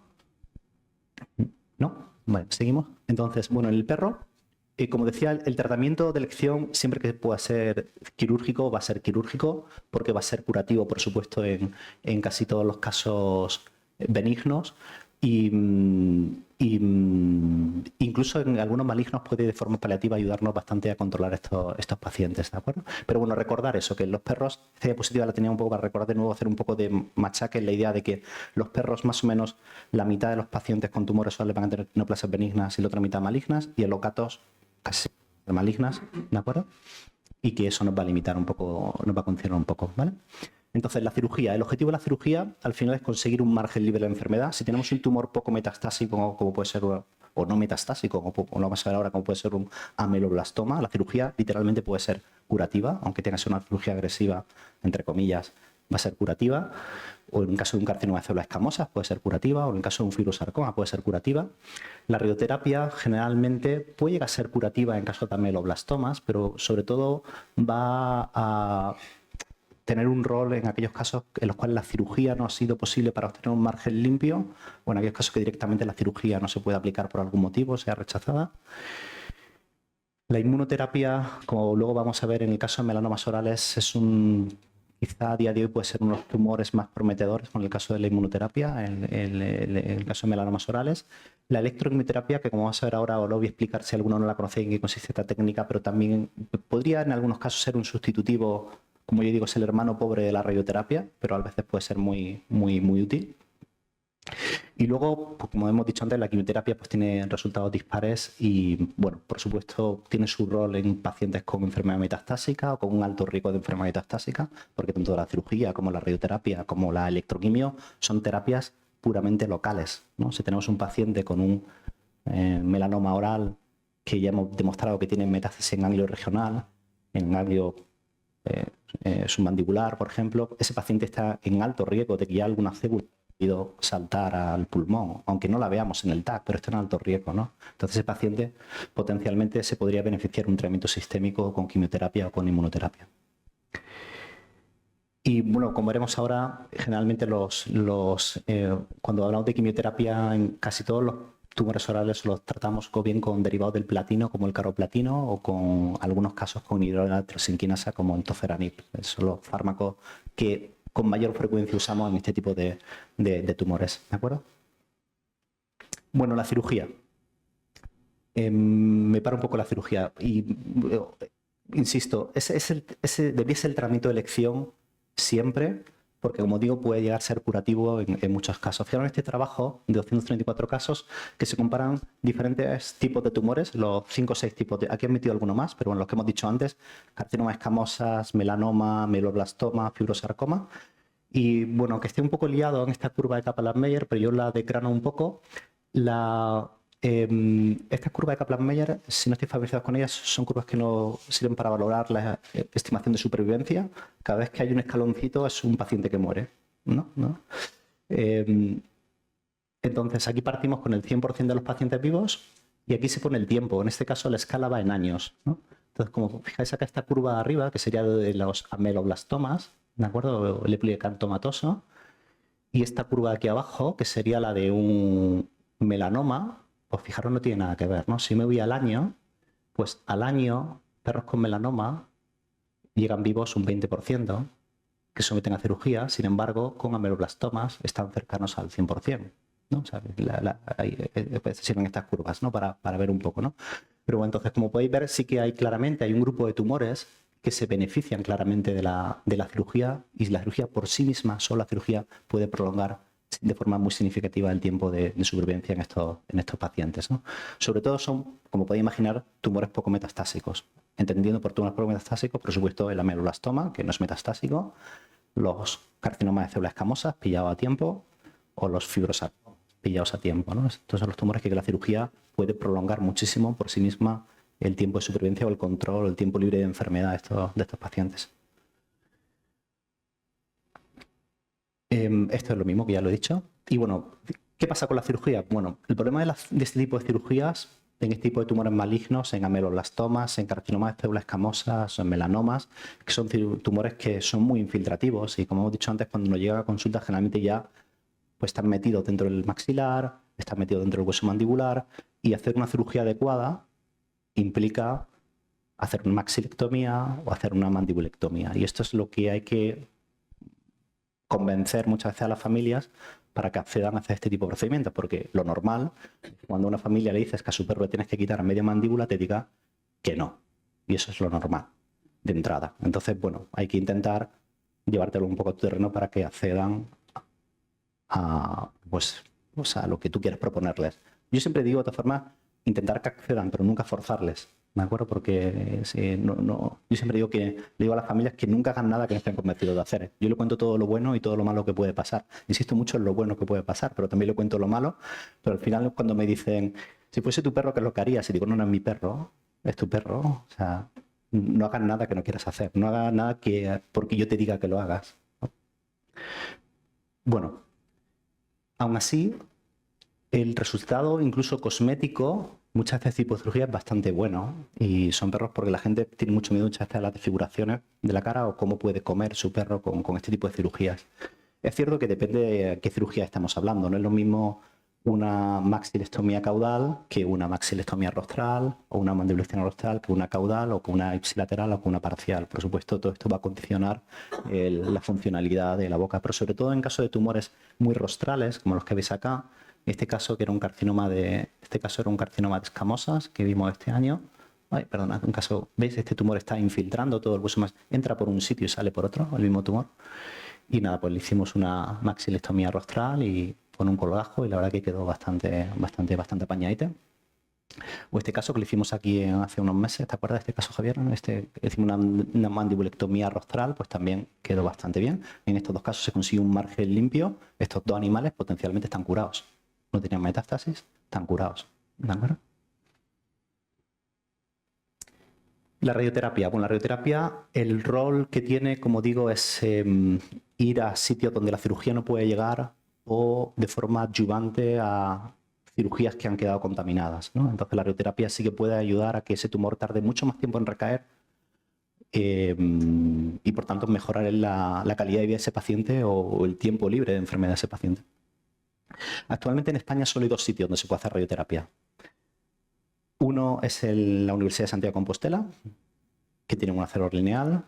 ¿No? Vale, seguimos. Entonces, bueno, en el perro, como decía, el tratamiento de elección, siempre que pueda ser quirúrgico, va a ser quirúrgico, porque va a ser curativo, por supuesto, en casi todos los casos benignos, Incluso en algunos malignos puede de forma paliativa ayudarnos bastante a controlar estos pacientes, ¿de acuerdo? Pero bueno, recordar eso, que los perros, esta diapositiva la tenía un poco para recordar de nuevo, hacer un poco de machaque en la idea de que los perros más o menos la mitad de los pacientes con tumores suaves van a tener neoplasias benignas y la otra mitad malignas, y en los gatos casi malignas, ¿de acuerdo? Y que eso nos va a limitar un poco, nos va a condicionar un poco, ¿vale? Entonces, la cirugía. El objetivo de la cirugía, al final, es conseguir un margen libre de la enfermedad. Si tenemos un tumor poco metastásico, como puede ser, o no metastásico, como lo vamos a ver ahora, como puede ser un ameloblastoma, la cirugía literalmente puede ser curativa, aunque tenga que ser una cirugía agresiva, entre comillas, va a ser curativa. O en el caso de un carcinoma de células escamosas puede ser curativa, o en el caso de un fibrosarcoma puede ser curativa. La radioterapia generalmente puede llegar a ser curativa en caso de ameloblastomas, pero sobre todo va a tener un rol en aquellos casos en los cuales la cirugía no ha sido posible para obtener un margen limpio, o en aquellos casos que directamente la cirugía no se puede aplicar por algún motivo, sea rechazada. La inmunoterapia, como luego vamos a ver en el caso de melanomas orales, quizá a día de hoy puede ser uno de los tumores más prometedores con el caso de la inmunoterapia, en el caso de melanomas orales. La electroquimioterapia, que como vamos a ver ahora, os lo voy a explicar si alguno no la conoce en qué consiste esta técnica, pero también podría en algunos casos ser un sustitutivo. Como yo digo, es el hermano pobre de la radioterapia, pero a veces puede ser muy útil. Y luego, pues, como hemos dicho antes, la quimioterapia pues tiene resultados dispares y, bueno, por supuesto, tiene su rol en pacientes con enfermedad metastásica o con un alto riesgo de enfermedad metastásica, porque tanto la cirugía como la radioterapia como la electroquimio son terapias puramente locales, ¿no? Si tenemos un paciente con un melanoma oral que ya hemos demostrado que tiene metástasis en ganglio regional, en ganglio submandibular, por ejemplo, ese paciente está en alto riesgo de que ya alguna célula haya podido saltar al pulmón, aunque no la veamos en el TAC, pero está en alto riesgo, ¿no? Entonces ese paciente potencialmente se podría beneficiar de un tratamiento sistémico con quimioterapia o con inmunoterapia. Y bueno, como veremos ahora, generalmente cuando hablamos de quimioterapia, en casi todos los tumores orales los tratamos bien con derivados del platino, como el caroplatino, o con algunos casos con hidroxyquinasa, como en toferanib. Son los fármacos que con mayor frecuencia usamos en este tipo de tumores, ¿de acuerdo? Bueno, la cirugía. Me paro un poco la cirugía y insisto, ese debería ser el tratamiento de elección siempre, porque como digo puede llegar a ser curativo en muchos casos. Fijaros en este trabajo de 234 casos que se comparan diferentes tipos de tumores, los 5 o 6 tipos, aquí he metido alguno más, pero bueno, los que hemos dicho antes, carcinomas escamosas, melanoma, ameloblastoma, fibrosarcoma. Y bueno, que esté un poco liado en esta curva de Kaplan-Meier, pero yo la decrano un poco. Esta curva de Kaplan-Meier, si no estoy familiarizados con ellas, son curvas que nos sirven para valorar la estimación de supervivencia. Cada vez que hay un escaloncito es un paciente que muere, ¿no? Entonces aquí partimos con el 100% de los pacientes vivos y aquí se pone el tiempo. En este caso la escala va en años, ¿no? Entonces, como fijáis acá esta curva de arriba, que sería de los ameloblastomas, ¿de acuerdo? El epilicantomatoso. Y esta curva de aquí abajo, que sería la de un melanoma, pues fijaros, no tiene nada que ver, ¿no? Si me voy al año, pues al año perros con melanoma llegan vivos un 20%, que someten a cirugía, sin embargo, con ameloblastomas están cercanos al 100%, ¿no? O sea, sirven estas curvas, ¿no? Para ver un poco, ¿no? Pero bueno, entonces, como podéis ver, sí que hay un grupo de tumores que se benefician claramente de la cirugía, y la cirugía por sí misma, solo la cirugía puede prolongar de forma muy significativa el tiempo de supervivencia en estos pacientes, ¿no? Sobre todo son, como podéis imaginar, tumores poco metastásicos. Entendiendo por tumores poco metastásicos, por supuesto, el ameloblastoma, que no es metastásico, los carcinomas de células escamosas, pillados a tiempo, o los fibrosarcomas, pillados a tiempo, ¿no? Estos son los tumores que la cirugía puede prolongar muchísimo por sí misma el tiempo de supervivencia o el control, el tiempo libre de enfermedad de estos pacientes. Esto es lo mismo que ya lo he dicho. Y bueno, ¿qué pasa con la cirugía? Bueno, el problema de este tipo de cirugías, en este tipo de tumores malignos, en ameloblastomas, en carcinomas de células escamosas, en melanomas, que son tumores que son muy infiltrativos y, como hemos dicho antes, cuando nos llega a consulta generalmente ya pues, están metidos dentro del maxilar, están metidos dentro del hueso mandibular, y hacer una cirugía adecuada implica hacer una maxilectomía o hacer una mandibulectomía. Y esto es lo que hay que convencer muchas veces a las familias para que accedan a hacer este tipo de procedimientos, porque lo normal, cuando a una familia le dices que a su perro le tienes que quitar media mandíbula, te diga que no. Y eso es lo normal, de entrada. Entonces, bueno, hay que intentar llevártelo un poco a tu terreno para que accedan a, pues, o sea, lo que tú quieres proponerles. Yo siempre digo, de todas formas, intentar que accedan, pero nunca forzarles, ¿de acuerdo? Porque yo siempre digo que le digo a las familias que nunca hagan nada que no estén convencidos de hacer. Yo le cuento todo lo bueno y todo lo malo que puede pasar. Insisto mucho en lo bueno que puede pasar, pero también le cuento lo malo. Pero al final, cuando me dicen, si fuese tu perro, ¿qué es lo que harías? Y digo, no, no es mi perro, es tu perro. O sea, no hagas nada que no quieras hacer. No hagas nada porque yo te diga que lo hagas, ¿no? Bueno, aún así, el resultado, incluso cosmético, muchas veces tipo de cirugía es bastante bueno. Y son perros porque la gente tiene mucho miedo muchas veces a las desfiguraciones de la cara o cómo puede comer su perro con este tipo de cirugías. Es cierto que depende de qué cirugía estamos hablando. No es lo mismo una maxilectomía caudal que una maxilectomía rostral, o una mandibulectomía rostral que una caudal, o con una ipsilateral o con una parcial. Por supuesto, todo esto va a condicionar la funcionalidad de la boca, pero sobre todo en caso de tumores muy rostrales, como los que veis acá. Este caso era un carcinoma de escamosas que vimos este año. Ay, perdona, un caso, ¿veis? Este tumor está infiltrando todo el hueso, más entra por un sitio y sale por otro, el mismo tumor. Y nada, pues le hicimos una maxilectomía rostral y con un colgajo, y la verdad que quedó bastante apañadita. O este caso que le hicimos aquí hace unos meses, ¿te acuerdas de este caso, Javier? Hicimos una mandibulectomía rostral, pues también quedó bastante bien. En estos dos casos se consiguió un margen limpio. Estos dos animales potencialmente están curados. No tenían metástasis, están curados. ¿De acuerdo? La radioterapia. Bueno, la radioterapia, el rol que tiene, como digo, es ir a sitios donde la cirugía no puede llegar o de forma adyuvante a cirugías que han quedado contaminadas, ¿no? Entonces la radioterapia sí que puede ayudar a que ese tumor tarde mucho más tiempo en recaer y por tanto mejorar la calidad de vida de ese paciente o el tiempo libre de enfermedad de ese paciente. Actualmente en España solo hay dos sitios donde se puede hacer radioterapia. Uno es la Universidad de Santiago de Compostela, que tiene un acero lineal,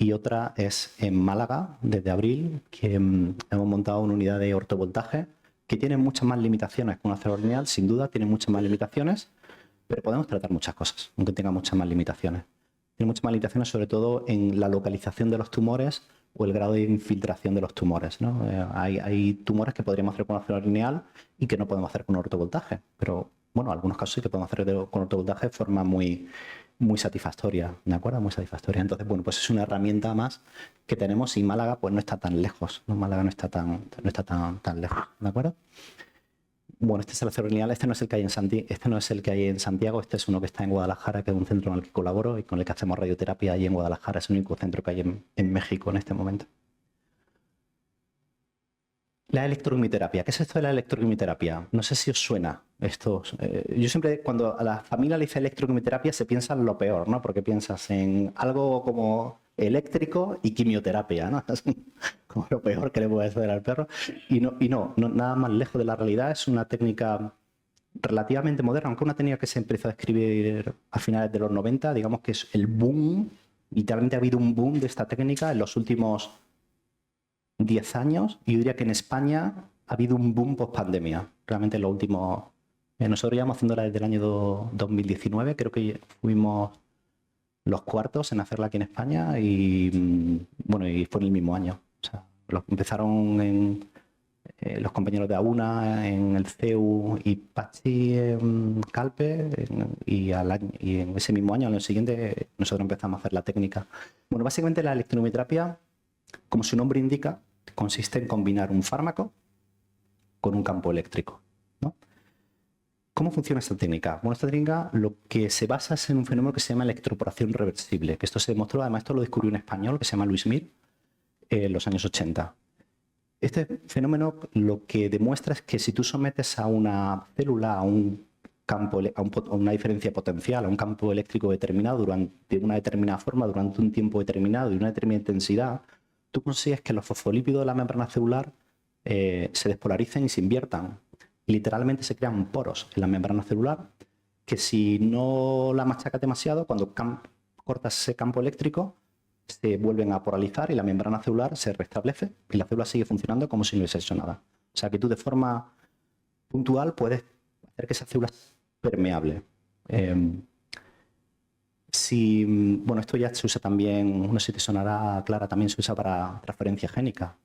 y otra es en Málaga, desde abril, que hemos montado una unidad de ortovoltaje que tiene muchas más limitaciones que un acero lineal, sin duda tiene muchas más limitaciones, pero podemos tratar muchas cosas, aunque tenga muchas más limitaciones. Tiene muchas más limitaciones sobre todo en la localización de los tumores o el grado de infiltración de los tumores, ¿no? Hay tumores que podríamos hacer con acero lineal y que no podemos hacer con ortovoltaje, pero bueno, algunos casos sí que podemos hacer con ortovoltaje de forma muy satisfactoria, ¿de acuerdo? Muy satisfactoria. Entonces, bueno, pues es una herramienta más que tenemos y Málaga pues no está tan lejos, ¿no? Málaga no está tan lejos, ¿de acuerdo? Bueno, este es el acero lineal, este no es el que hay en Santiago, este es uno que está en Guadalajara, que es un centro en el que colaboro y con el que hacemos radioterapia ahí en Guadalajara, es el único centro que hay en México en este momento. La electroquimioterapia. ¿Qué es esto de la electroquimioterapia? No sé si os suena esto. Yo siempre, cuando a la familia le dice electroquimioterapia, se piensa en lo peor, ¿no? Porque piensas en algo como eléctrico y quimioterapia, ¿no? Es como lo peor que le puede hacer al perro. Y no, nada más lejos de la realidad. Es una técnica relativamente moderna, aunque una técnica que se empezó a describir a finales de los 90, digamos que es el boom. Literalmente ha habido un boom de esta técnica en los últimos 10 años, y yo diría que en España ha habido un boom post pandemia. Realmente en los últimos... nosotros llevamos haciéndola desde el año 2019, creo que fuimos los cuartos en hacerla aquí en España y bueno, y fue en el mismo año. O sea, empezaron los compañeros de AUNA en el CEU y Pachi en Calpe y en ese mismo año, al año siguiente, nosotros empezamos a hacer la técnica. Bueno, básicamente la electroquimioterapia, como su nombre indica, consiste en combinar un fármaco con un campo eléctrico, ¿no? ¿Cómo funciona esta técnica? Bueno, esta técnica lo que se basa es en un fenómeno que se llama electroporación reversible, que esto se demostró, además esto lo descubrió un español que se llama Luis Mir en los años 80. Este fenómeno lo que demuestra es que si tú sometes a una célula a un campo, a una diferencia potencial, a un campo eléctrico determinado de una determinada forma, durante un tiempo determinado y una determinada intensidad, tú consigues que los fosfolípidos de la membrana celular se despolaricen y se inviertan. Literalmente se crean poros en la membrana celular que si no la machacas demasiado, cuando cortas ese campo eléctrico, se vuelven a polarizar y la membrana celular se restablece y la célula sigue funcionando como si no hubiese hecho nada. O sea, que tú de forma puntual puedes hacer que esa célula sea permeable. Bueno, esto ya se usa también, no sé si te sonará, Clara, también se usa para transferencia génica,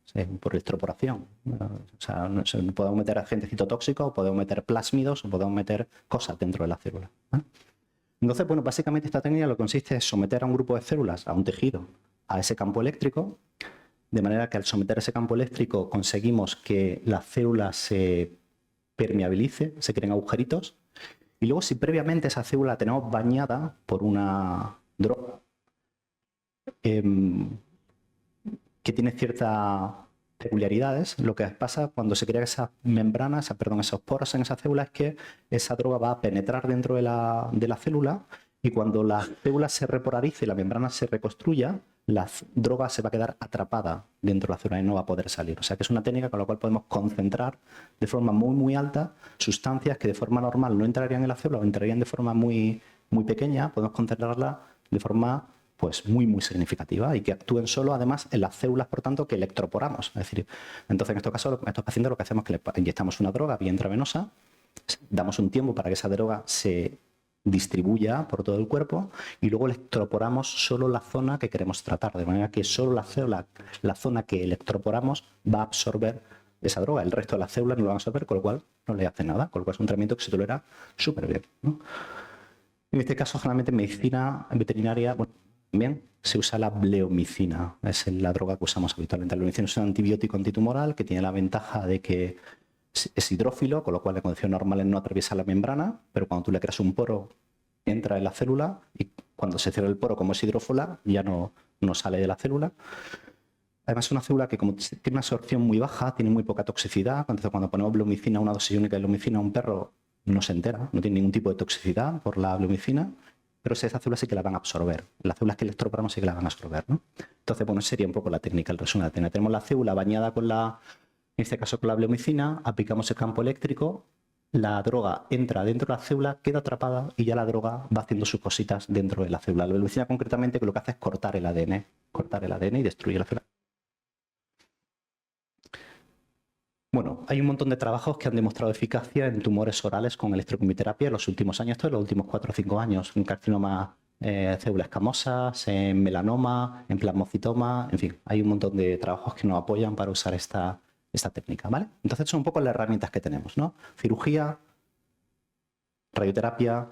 por electroporación. O sea, podemos meter agentes citotóxicos, podemos meter plásmidos, o podemos meter cosas dentro de la célula. Entonces, bueno, básicamente esta técnica lo que consiste es someter a un grupo de células, a un tejido, a ese campo eléctrico, de manera que al someter ese campo eléctrico conseguimos que la célula se permeabilice, se creen agujeritos, y luego si previamente esa célula la tenemos bañada por una droga que tiene ciertas peculiaridades, lo que pasa cuando se crean esas membranas, esos poros en esa célula es que esa droga va a penetrar dentro de la célula, y cuando la célula se repolarice y la membrana se reconstruya, la droga se va a quedar atrapada dentro de la célula y no va a poder salir. O sea que es una técnica con la cual podemos concentrar de forma muy, muy alta sustancias que de forma normal no entrarían en la célula o entrarían de forma muy, muy pequeña. Podemos concentrarla de forma pues muy, muy significativa y que actúen solo, además, en las células, por tanto, que electroporamos. Es decir, entonces en estos casos, en estos pacientes lo que hacemos es que les inyectamos una droga vía intravenosa, damos un tiempo para que esa droga se distribuya por todo el cuerpo y luego electroporamos solo la zona que queremos tratar, de manera que solo la célula, la zona que electroporamos va a absorber esa droga, el resto de las células no lo van a absorber, con lo cual no le hace nada, con lo cual es un tratamiento que se tolera súper bien, ¿no? En este caso, generalmente en medicina veterinaria, bueno, también se usa la bleomicina, es la droga que usamos habitualmente. La bleomicina es un antibiótico antitumoral que tiene la ventaja de que es hidrófilo, con lo cual en condiciones normales no atraviesa la membrana, pero cuando tú le creas un poro, entra en la célula y cuando se cierra el poro, como es hidrófila, ya no sale de la célula. Además es una célula que como tiene una absorción muy baja, tiene muy poca toxicidad. Entonces cuando ponemos bleomicina, una dosis única de bleomicina a un perro, no se entera, no tiene ningún tipo de toxicidad por la bleomicina, pero esas células sí que la van a absorber. Las células que electroporamos sí que la van a absorber, ¿no? Entonces, bueno, sería un poco la técnica, el resumen de la técnica. Tenemos la célula bañada con en este caso con la bleomicina, aplicamos el campo eléctrico, la droga entra dentro de la célula, queda atrapada y ya la droga va haciendo sus cositas dentro de la célula. La bleomicina concretamente que lo que hace es cortar el ADN y destruir la célula. Bueno, hay un montón de trabajos que han demostrado eficacia en tumores orales con electroquimioterapia en los últimos años, en los últimos 4 o 5 años, en carcinoma, células escamosas, en melanoma, en plasmocitoma, en fin, hay un montón de trabajos que nos apoyan para usar esta técnica, ¿vale? Entonces son un poco las herramientas que tenemos, ¿no? Cirugía, radioterapia,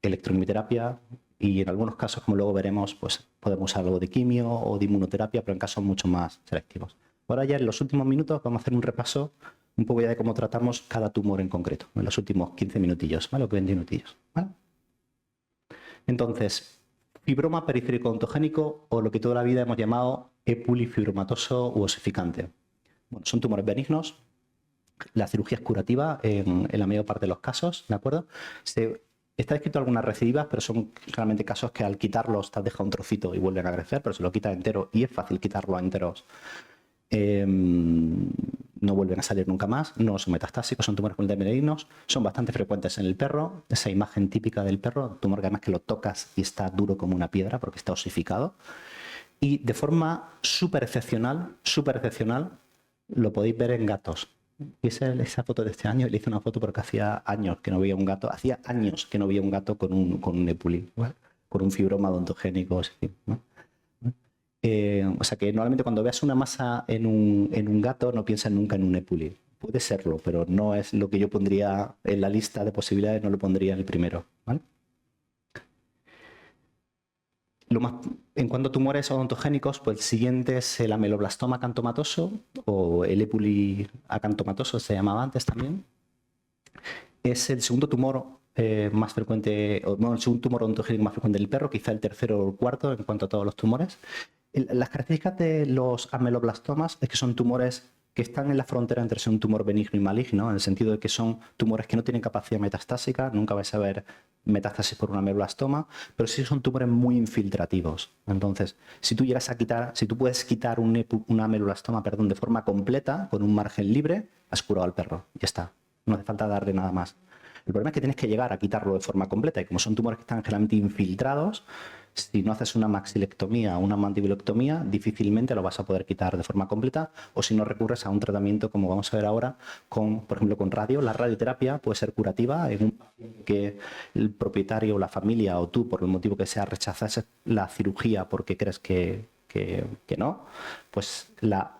electroquimioterapia y en algunos casos, como luego veremos, pues podemos usar algo de quimio o de inmunoterapia, pero en casos mucho más selectivos. Ahora ya en los últimos minutos vamos a hacer un repaso un poco ya de cómo tratamos cada tumor en concreto, en los últimos 15 minutillos, ¿vale? O 20 minutillos, ¿vale? Entonces, fibroma periférico ontogénico o lo que toda la vida hemos llamado epulifibromatoso u osificante. Bueno, son tumores benignos. La cirugía es curativa en la mayor parte de los casos, ¿de acuerdo? Está descrito algunas recidivas, pero son realmente casos que al quitarlos te has dejado un trocito y vuelven a crecer, pero se lo quita entero y es fácil quitarlo a enteros. No vuelven a salir nunca más, no son metastásicos, son tumores benignos, son bastante frecuentes en el perro, esa imagen típica del perro, tumor que además que lo tocas y está duro como una piedra porque está osificado. Y de forma súper excepcional, lo podéis ver en gatos. Y esa foto de este año, le hice una foto porque hacía años que no veía un gato con un epuli, ¿vale? Con un fibroma odontogénico, ¿no? O sea que normalmente cuando veas una masa en un gato no piensas nunca en un epuli. Puede serlo, pero no es lo que yo pondría en la lista de posibilidades, no lo pondría en el primero, ¿vale? En cuanto a tumores odontogénicos, pues el siguiente es el ameloblastoma acantomatoso o el epuli acantomatoso, se llamaba antes también. Es el segundo tumor más frecuente, bueno, el segundo tumor odontogénico más frecuente del perro, quizá el tercero o el cuarto en cuanto a todos los tumores. Las características de los ameloblastomas es que son tumores que están en la frontera entre ser un tumor benigno y maligno, en el sentido de que son tumores que no tienen capacidad metastásica, nunca vais a ver metástasis por un ameloblastoma, pero sí son tumores muy infiltrativos. Entonces, si tú puedes quitar un ameloblastoma, de forma completa, con un margen libre, has curado al perro, ya está, no hace falta darle nada más. El problema es que tienes que llegar a quitarlo de forma completa y como son tumores que están generalmente infiltrados, si no haces una maxilectomía o una mandibulectomía, difícilmente lo vas a poder quitar de forma completa, o si no recurres a un tratamiento, como vamos a ver ahora, por ejemplo, con radio. La radioterapia puede ser curativa en un paciente que el propietario o la familia o tú, por el motivo que sea, rechazas la cirugía porque crees que no, pues la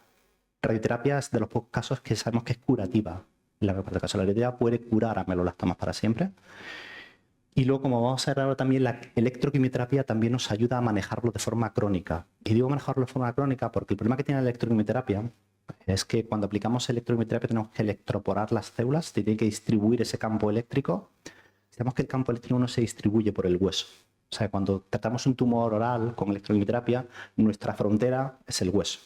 radioterapia es de los pocos casos que sabemos que es curativa. En la mayor parte de los casos, la radioterapia puede curar a ameloblastomas para siempre. Y luego, como vamos a ver ahora también, la electroquimioterapia también nos ayuda a manejarlo de forma crónica. Y digo manejarlo de forma crónica porque el problema que tiene la electroquimioterapia es que cuando aplicamos electroquimioterapia tenemos que electroporar las células, se tiene que distribuir ese campo eléctrico. Sabemos que el campo eléctrico no se distribuye por el hueso. O sea, cuando tratamos un tumor oral con electroquimioterapia, nuestra frontera es el hueso.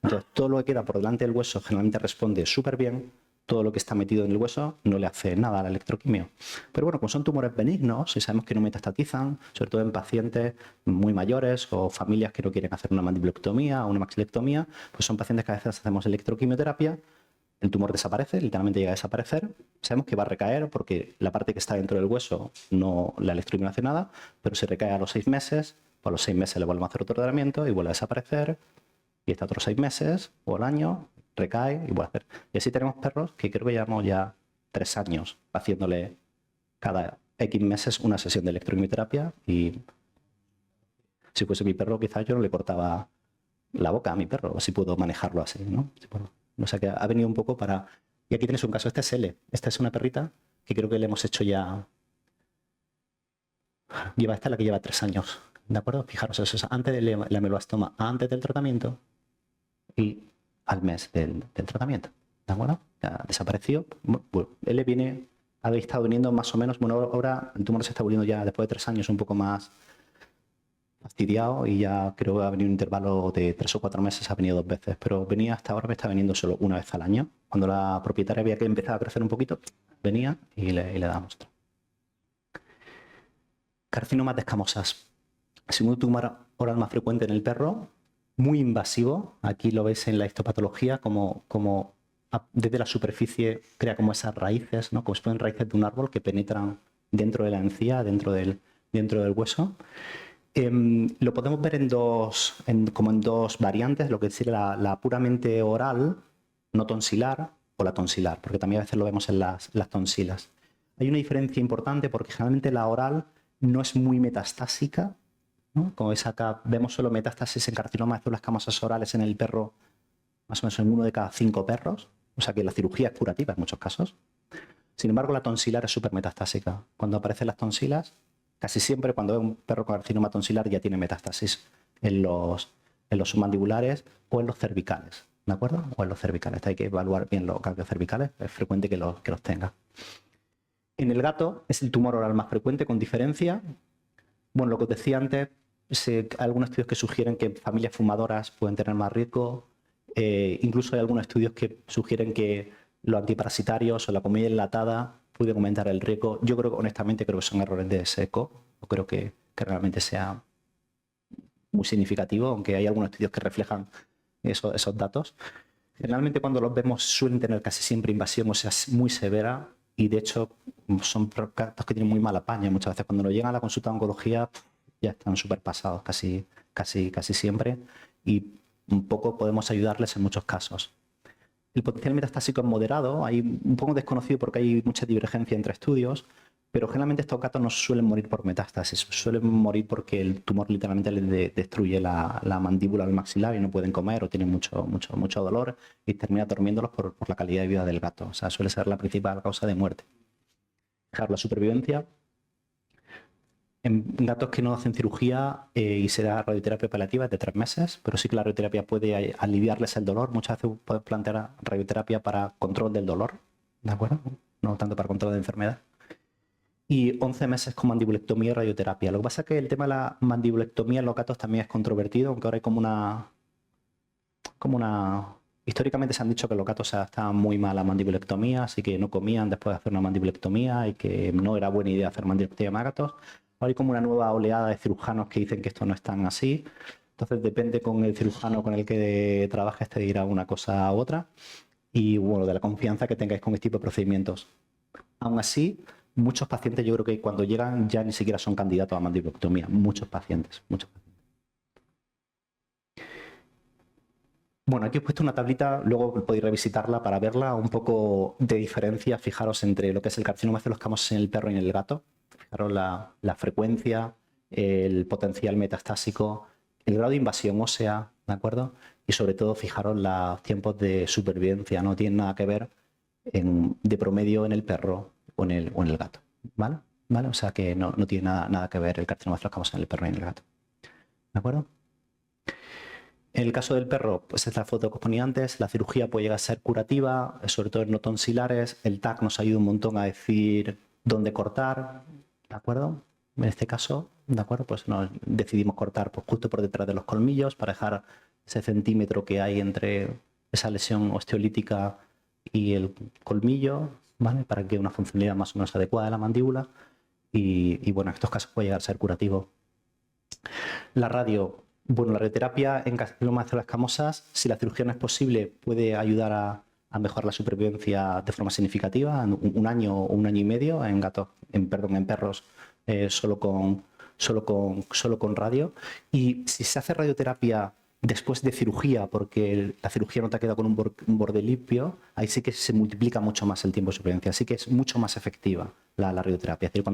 Entonces, todo lo que queda por delante del hueso generalmente responde súper bien. Todo lo que está metido en el hueso no le hace nada a la electroquimio. Pero bueno, como son tumores benignos y sabemos que no metastatizan, sobre todo en pacientes muy mayores o familias que no quieren hacer una mandibulectomía o una maxilectomía, pues son pacientes que a veces hacemos electroquimioterapia, el tumor desaparece, literalmente llega a desaparecer, sabemos que va a recaer porque la parte que está dentro del hueso no la electroquimio no hace nada, pero si recae a los 6 meses, pues a los 6 meses le volvemos a hacer otro tratamiento y vuelve a desaparecer, y está otros 6 meses o al año, recae y vuelve a hacer. Y así tenemos perros que creo que llevamos ya 3 años haciéndole cada X meses una sesión de electroquimioterapia, y si fuese mi perro quizás yo no le cortaba la boca a mi perro, si puedo manejarlo así, ¿no? O sea que ha venido un poco para... Y aquí tienes un caso, este es L, esta es una perrita que creo que le hemos hecho ya... Esta es la que lleva 3 años, ¿de acuerdo? Fijaros, eso es antes del ameloblastoma, antes del tratamiento y al mes del tratamiento, ¿de acuerdo? Ya desapareció. Bueno, él había estado viniendo más o menos, bueno, ahora el tumor se está volviendo ya después de 3 años un poco más fastidiado y ya creo que ha venido un intervalo de 3 o 4 meses, ha venido 2 veces, pero venía hasta ahora, me está viniendo solo una vez al año. Cuando la propietaria veía que empezaba a crecer un poquito, venía y le dábamos otro. Carcinomas de escamosas. Segundo tumor oral más frecuente en el perro, muy invasivo. Aquí lo veis en la histopatología, como desde la superficie crea como esas raíces, ¿no? Como si fueran raíces de un árbol que penetran dentro de la encía, dentro del hueso. Lo podemos ver como en dos variantes, lo que sería la puramente oral, no tonsilar, o la tonsilar, porque también a veces lo vemos en las tonsilas. Hay una diferencia importante porque generalmente la oral no es muy metastásica, ¿no? Como veis acá, vemos solo metástasis en carcinoma de células escamosas orales en el perro, más o menos en 1 de cada 5 perros, o sea que la cirugía es curativa en muchos casos. Sin embargo, la tonsilar es súper metastásica. Cuando aparecen las tonsilas, casi siempre cuando ve un perro con carcinoma tonsilar ya tiene metástasis en los submandibulares o en los cervicales, ¿de acuerdo? O en los cervicales. Hay que evaluar bien los ganglios cervicales, es frecuente que los tenga. En el gato es el tumor oral más frecuente con diferencia. Bueno, lo que os decía antes, hay algunos estudios que sugieren que familias fumadoras pueden tener más riesgo. Incluso hay algunos estudios que sugieren que los antiparasitarios o la comida enlatada pueden aumentar el riesgo. Yo creo que, honestamente, creo que son errores de SECO. No creo que realmente sea muy significativo, aunque hay algunos estudios que reflejan esos datos. Generalmente cuando los vemos suelen tener casi siempre invasión, o sea, muy severa, y de hecho son gatos que tienen muy mala paña. Muchas veces cuando nos llegan a la consulta de oncología ya están súper pasados casi siempre, y un poco podemos ayudarles en muchos casos. El potencial metastásico es moderado, hay un poco desconocido porque hay mucha divergencia entre estudios, pero generalmente estos gatos no suelen morir por metástasis, suelen morir porque el tumor literalmente les destruye la mandíbula, el maxilar, y no pueden comer o tienen mucho dolor y termina durmiéndolos por la calidad de vida del gato. O sea, suele ser la principal causa de muerte. Fijaros, la supervivencia en gatos que no hacen cirugía y se da radioterapia paliativa es de 3 meses, pero sí que la radioterapia puede aliviarles el dolor. Muchas veces puedes plantear radioterapia para control del dolor, ¿de acuerdo? No tanto para control de enfermedad. Y 11 meses con mandibulectomía y radioterapia. Lo que pasa es que el tema de la mandibulectomía en los gatos también es controvertido, aunque ahora hay como una... Históricamente se han dicho que los gatos se adaptaban muy mal a la mandibulectomía, así que no comían después de hacer una mandibulectomía y que no era buena idea hacer mandibulectomía a gatos. Ahora hay como una nueva oleada de cirujanos que dicen que esto no es tan así. Entonces depende con el cirujano con el que trabajes, te dirá una cosa u otra. Y bueno, de la confianza que tengáis con este tipo de procedimientos. Aún así, muchos pacientes, yo creo que cuando llegan ya ni siquiera son candidatos a mandibulectomía. Muchos pacientes. Bueno, aquí os he puesto una tablita, luego podéis revisitarla para verla, un poco de diferencia. Fijaros entre lo que es el carcinoma de los escamosos en el perro y en el gato. Fijaros la frecuencia, el potencial metastásico, el grado de invasión ósea, ¿de acuerdo? Y sobre todo, fijaros los tiempos de supervivencia, no tienen nada que ver de promedio en el perro o en el gato, ¿vale? ¿Vale? O sea que no tiene nada que ver el carcinoma de los escamosos en el perro y en el gato, ¿de acuerdo? En el caso del perro, pues es la foto que os ponía antes, la cirugía puede llegar a ser curativa, sobre todo en no tonsilares. El TAC nos ayuda un montón a decir dónde cortar, ¿de acuerdo? En este caso, ¿de acuerdo? Pues nos decidimos cortar pues, justo por detrás de los colmillos para dejar ese centímetro que hay entre esa lesión osteolítica y el colmillo, ¿vale? Para que haya una funcionalidad más o menos adecuada de la mandíbula. Y bueno, en estos casos puede llegar a ser curativo. La radio. Bueno, la radioterapia en carcinomas de células escamosas, si la cirugía no es posible, puede ayudar a mejorar la supervivencia de forma significativa, en un año o un año y medio, en perros solo con radio. Y si se hace radioterapia después de cirugía, porque la cirugía no te ha quedado con un borde limpio, ahí sí que se multiplica mucho más el tiempo de supervivencia. Así que es mucho más efectiva la radioterapia. Es decir,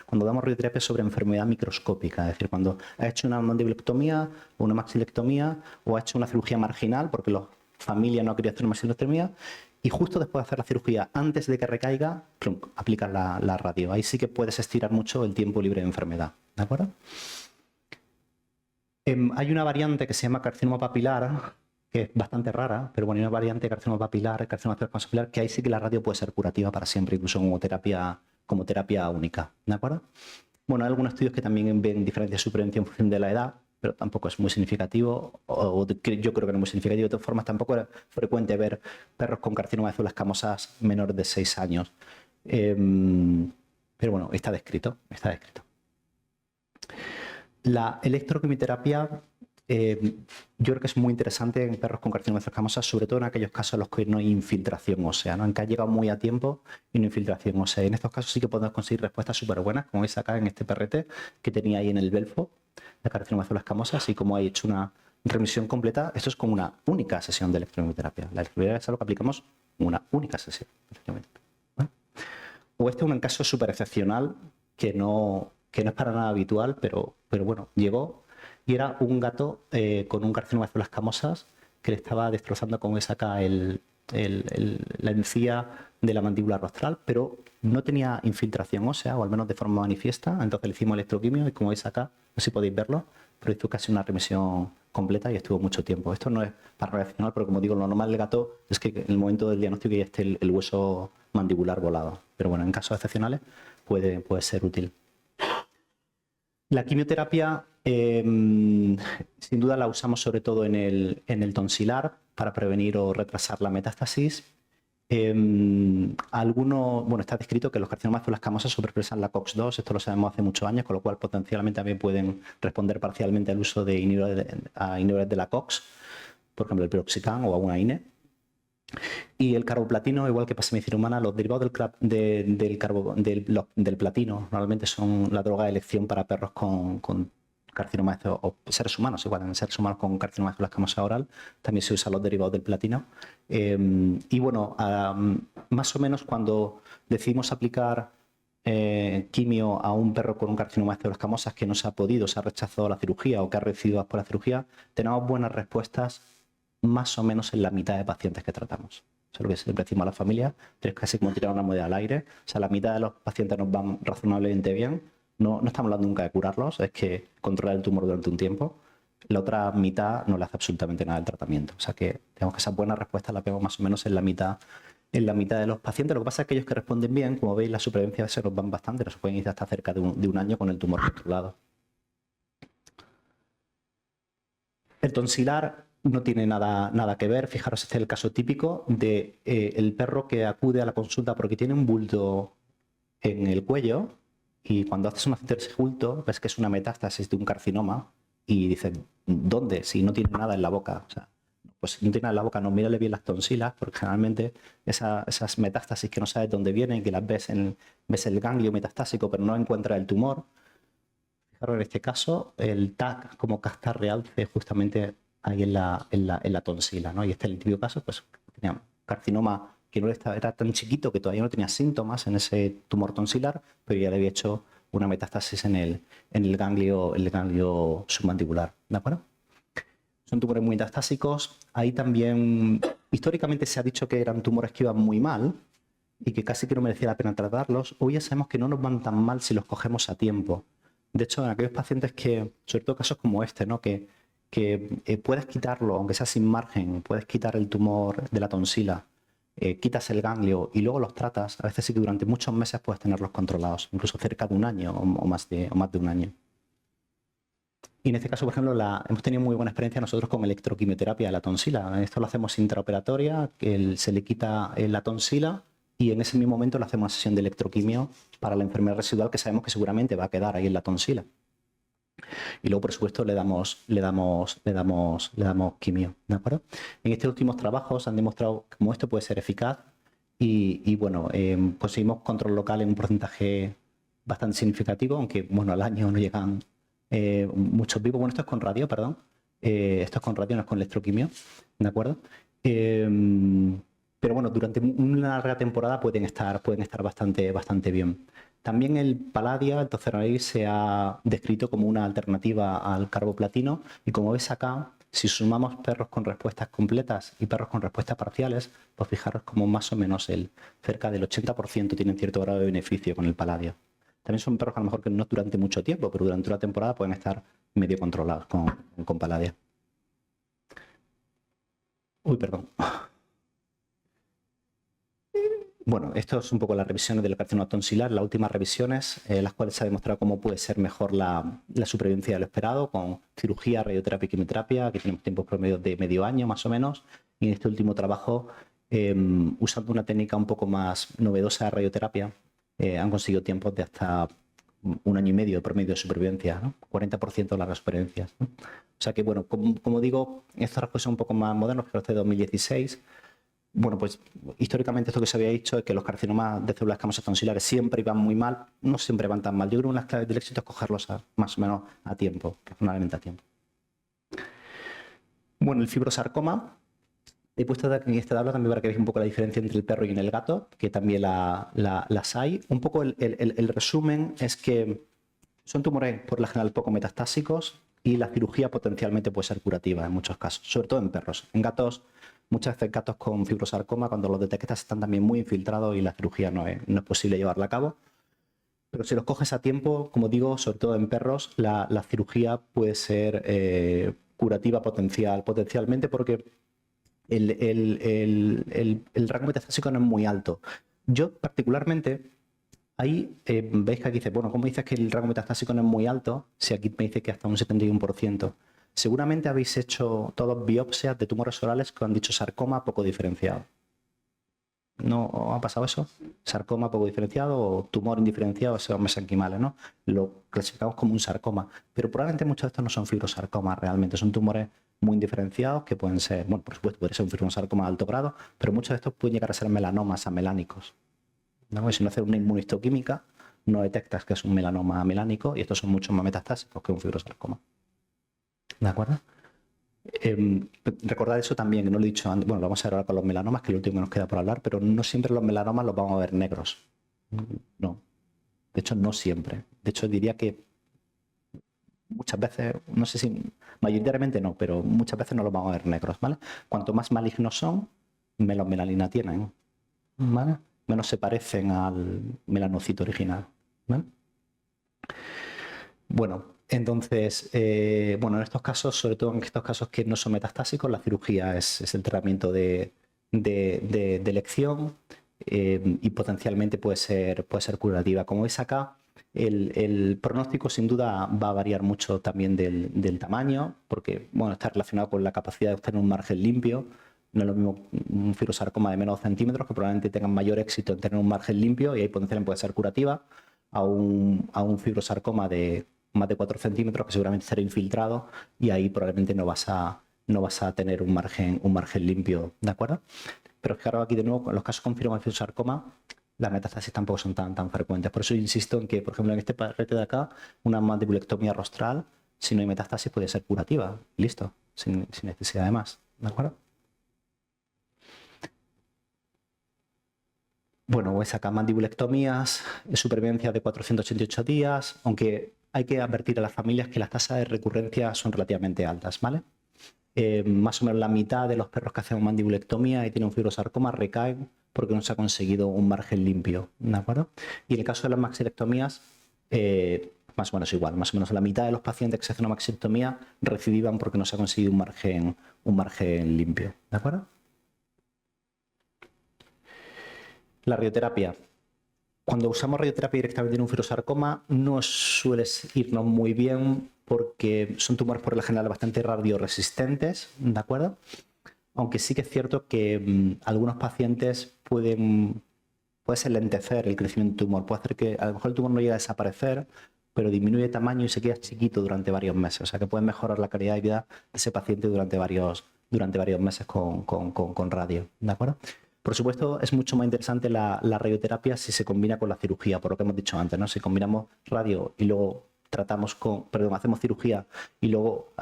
cuando damos radioterapia sobre enfermedad microscópica, es decir, cuando ha hecho una mandibulectomía o una maxilectomía o ha hecho una cirugía marginal, porque la familia no ha querido hacer una maxilectomía, y justo después de hacer la cirugía, antes de que recaiga, plum, aplicas la radio. Ahí sí que puedes estirar mucho el tiempo libre de enfermedad. ¿De acuerdo? Hay una variante que se llama carcinoma papilar, que es bastante rara, pero bueno, hay una variante de carcinoma papilar, que ahí sí que la radio puede ser curativa para siempre, incluso como terapia única, ¿de acuerdo? Bueno, hay algunos estudios que también ven diferencias de supervivencia en función de la edad, pero tampoco es muy significativo, yo creo que no es muy significativo. De todas formas, tampoco es frecuente ver perros con carcinoma de células escamosas menores de 6 años. Pero bueno, está descrito. La electroquimioterapia yo creo que es muy interesante en perros con carcinoma de células escamosas, sobre todo en aquellos casos en los que no hay infiltración ósea, ¿no? En que ha llegado muy a tiempo y no hay infiltración ósea. En estos casos sí que podemos conseguir respuestas súper buenas, como veis acá en este perrete que tenía ahí en el belfo de carcinoma de células escamosas, y como ha hecho una remisión completa. Esto es con una única sesión de electroquimioterapia. La electroquimioterapia es algo que aplicamos en una única sesión. ¿Vale? O este es un caso súper excepcional que no es para nada habitual, pero bueno, llegó y era un gato con un carcinoma de células escamosas que le estaba destrozando, como ves acá, la encía de la mandíbula rostral, pero no tenía infiltración ósea, o al menos de forma manifiesta. Entonces le hicimos electroquimio y, como veis acá, no sé si podéis verlo, pero hizo casi una remisión completa y estuvo mucho tiempo. Esto no es para reaccionar, pero como digo, lo normal del gato es que en el momento del diagnóstico ya esté el hueso mandibular volado. Pero bueno, en casos excepcionales puede ser útil. La quimioterapia, sin duda, la usamos sobre todo en el tonsilar para prevenir o retrasar la metástasis. Está descrito que los carcinomas de células escamosas sobreexpresan la COX-2, esto lo sabemos hace muchos años, con lo cual potencialmente también pueden responder parcialmente al uso de inhibidores de la COX, por ejemplo el piroxicam o alguna INE. Y el carboplatino, igual que pasa en medicina humana, los derivados del platino normalmente son la droga de elección para perros con carcinoma o seres humanos, igual en seres humanos con carcinoma de células escamosas oral también se usan los derivados del platino. Y bueno, más o menos cuando decidimos aplicar quimio a un perro con un carcinoma de células escamosas que no se ha podido, se ha rechazado la cirugía o que ha recibido por la cirugía, tenemos buenas respuestas más o menos en la mitad de pacientes que tratamos. Eso es lo que siempre decimos a la familia, es casi como tirar una moneda al aire. O sea, la mitad de los pacientes nos van razonablemente bien. No estamos hablando nunca de curarlos, es que controlar el tumor durante un tiempo. La otra mitad no le hace absolutamente nada el tratamiento. O sea que digamos que esas buenas respuestas las vemos más o menos en la mitad de los pacientes. Lo que pasa es que aquellos que responden bien, como veis, la supervivencia se nos van bastante, nos pueden ir hasta cerca de un año con el tumor controlado. El tonsilar no tiene nada que ver. Fijaros, este es el caso típico de el perro que acude a la consulta porque tiene un bulto en el cuello, y cuando haces una cinta de ese bulto ves que es una metástasis de un carcinoma y dices, ¿dónde? Si no tiene nada en la boca. O sea, pues no tiene en la boca, no, mírale bien las tonsilas, porque generalmente esas metástasis que no sabes dónde vienen, que las ves el ganglio metastásico, pero no encuentras el tumor. Fijaros en este caso, el TAC como cascar realce justamente ahí en la tonsila, ¿no? Y este es el típico caso, pues tenía un carcinoma que no era tan chiquito que todavía no tenía síntomas en ese tumor tonsilar, pero ya le había hecho una metástasis en el ganglio submandibular, ¿de acuerdo? Son tumores muy metastásicos. Ahí también, históricamente se ha dicho que eran tumores que iban muy mal y que casi que no merecía la pena tratarlos. Hoy ya sabemos que no nos van tan mal si los cogemos a tiempo. De hecho, en aquellos pacientes que, sobre todo casos como este, ¿no? que puedes quitarlo, aunque sea sin margen, puedes quitar el tumor de la tonsila, quitas el ganglio y luego los tratas, a veces sí que durante muchos meses puedes tenerlos controlados, incluso cerca de un año o más de un año. Y en este caso, por ejemplo, hemos tenido muy buena experiencia nosotros con electroquimioterapia de la tonsila. Esto lo hacemos intraoperatoria, que se le quita la tonsila y en ese mismo momento le hacemos una sesión de electroquimio para la enfermedad residual que sabemos que seguramente va a quedar ahí en la tonsila. Y luego, por supuesto, le damos quimio, ¿de acuerdo? En estos últimos trabajos han demostrado cómo esto puede ser eficaz y bueno, conseguimos control local en un porcentaje bastante significativo, aunque, bueno, al año no llegan muchos vivos. Bueno, esto es con radio, perdón. Esto es con radio, no es con electroquimio, ¿de acuerdo? Pero bueno, durante una larga temporada pueden estar bastante bien. También el paladia, el toceranoid, se ha descrito como una alternativa al carboplatino y como veis acá, si sumamos perros con respuestas completas y perros con respuestas parciales, pues fijaros como más o menos cerca del 80% tienen cierto grado de beneficio con el paladio. También son perros a lo mejor que no durante mucho tiempo, pero durante una temporada pueden estar medio controlados con paladia. Uy, perdón. Bueno, esto es un poco las revisiones del carcinoma tonsilar, las últimas revisiones, las cuales se ha demostrado cómo puede ser mejor la supervivencia de lo esperado con cirugía, radioterapia y quimioterapia, que tenemos tiempos promedios de medio año más o menos. Y en este último trabajo, usando una técnica un poco más novedosa de radioterapia, han conseguido tiempos de hasta 1 año y medio de promedio de supervivencia, ¿no? 40% de las supervivencias, ¿no? O sea que, bueno, como digo, estos rasgos son un poco más modernos que los de 2016. Bueno, pues históricamente esto que se había dicho es que los carcinomas de células escamosas tonsiliares siempre iban muy mal, no siempre van tan mal. Yo creo que una de las claves del éxito es cogerlos más o menos a tiempo, razonablemente a tiempo. Bueno, el fibrosarcoma, he puesto en esta tabla también para que veáis un poco la diferencia entre el perro y en el gato, que también las hay. Un poco el resumen es que son tumores por lo general poco metastásicos y la cirugía potencialmente puede ser curativa en muchos casos, sobre todo en perros. En gatos, muchas veces gatos con fibrosarcoma, cuando los detectas, están también muy infiltrados y la cirugía no es posible llevarla a cabo. Pero si los coges a tiempo, como digo, sobre todo en perros, la cirugía puede ser curativa potencialmente porque el rango metastásico no es muy alto. Yo particularmente, ahí veis que aquí dice, bueno, ¿cómo dices que el rango metastásico no es muy alto? Si aquí me dice que hasta un 71%. Seguramente habéis hecho todos biopsias de tumores orales que han dicho sarcoma poco diferenciado. ¿No ha pasado eso? Sarcoma poco diferenciado o tumor indiferenciado, esos mesenquimales, ¿no? Lo clasificamos como un sarcoma, pero probablemente muchos de estos no son fibrosarcomas realmente, son tumores muy indiferenciados que pueden ser, bueno, por supuesto, puede ser un fibrosarcoma de alto grado, pero muchos de estos pueden llegar a ser melanomas amelánicos. ¿No? Si no haces una inmunistoquímica, no detectas que es un melanoma melánico y estos son mucho más metastásicos que un fibrosarcoma. ¿De acuerdo? Recordad eso también, que no lo he dicho antes. Bueno, lo vamos a ver ahora con los melanomas, que es lo último que nos queda por hablar, pero no siempre los melanomas los vamos a ver negros. No. De hecho, no siempre. De hecho, diría que muchas veces, no sé si mayoritariamente no, pero muchas veces no los vamos a ver negros, ¿vale? Cuanto más malignos son, menos melanina tienen, ¿vale? Menos se parecen al melanocito original, ¿vale? Bueno, entonces, bueno, en estos casos, sobre todo en estos casos que no son metastásicos, la cirugía es el tratamiento de elección y potencialmente puede ser curativa. Como veis acá, el pronóstico sin duda va a variar mucho también del tamaño, porque bueno, está relacionado con la capacidad de obtener un margen limpio. No es lo mismo un fibrosarcoma de menos centímetros, que probablemente tengan mayor éxito en tener un margen limpio y ahí potencialmente puede ser curativa, a un fibrosarcoma de más de 4 centímetros que seguramente será infiltrado y ahí probablemente no vas a no vas a tener un margen limpio, ¿de acuerdo? Pero fijaros aquí de nuevo, en los casos con fibromatosis-sarcoma, las metástasis tampoco son tan frecuentes. Por eso insisto en que, por ejemplo, en este perrete de acá, una mandibulectomía rostral, si no hay metástasis, puede ser curativa. Listo, sin necesidad de más, ¿de acuerdo? Bueno, pues acá mandibulectomías, supervivencia de 488 días, aunque hay que advertir a las familias que las tasas de recurrencia son relativamente altas, ¿vale? Más o menos la mitad de los perros que hacen mandibulectomía y tienen un fibrosarcoma recaen porque no se ha conseguido un margen limpio, ¿de acuerdo? Y en el caso de las maxilectomías, más o menos igual, más o menos la mitad de los pacientes que se hacen una maxilectomía recidivan porque no se ha conseguido un margen limpio, ¿de acuerdo? La radioterapia. Cuando usamos radioterapia directamente en un fibrosarcoma no suele irnos muy bien porque son tumores por lo general bastante radioresistentes, ¿de acuerdo? Aunque sí que es cierto que algunos pacientes puede lentecer el crecimiento del tumor, puede hacer que a lo mejor el tumor no llegue a desaparecer, pero disminuye de tamaño y se queda chiquito durante varios meses. O sea que puede mejorar la calidad de vida de ese paciente durante varios meses con radio, ¿de acuerdo? Por supuesto, es mucho más interesante la radioterapia si se combina con la cirugía, por lo que hemos dicho antes, ¿no? Si combinamos radio y luego hacemos cirugía y luego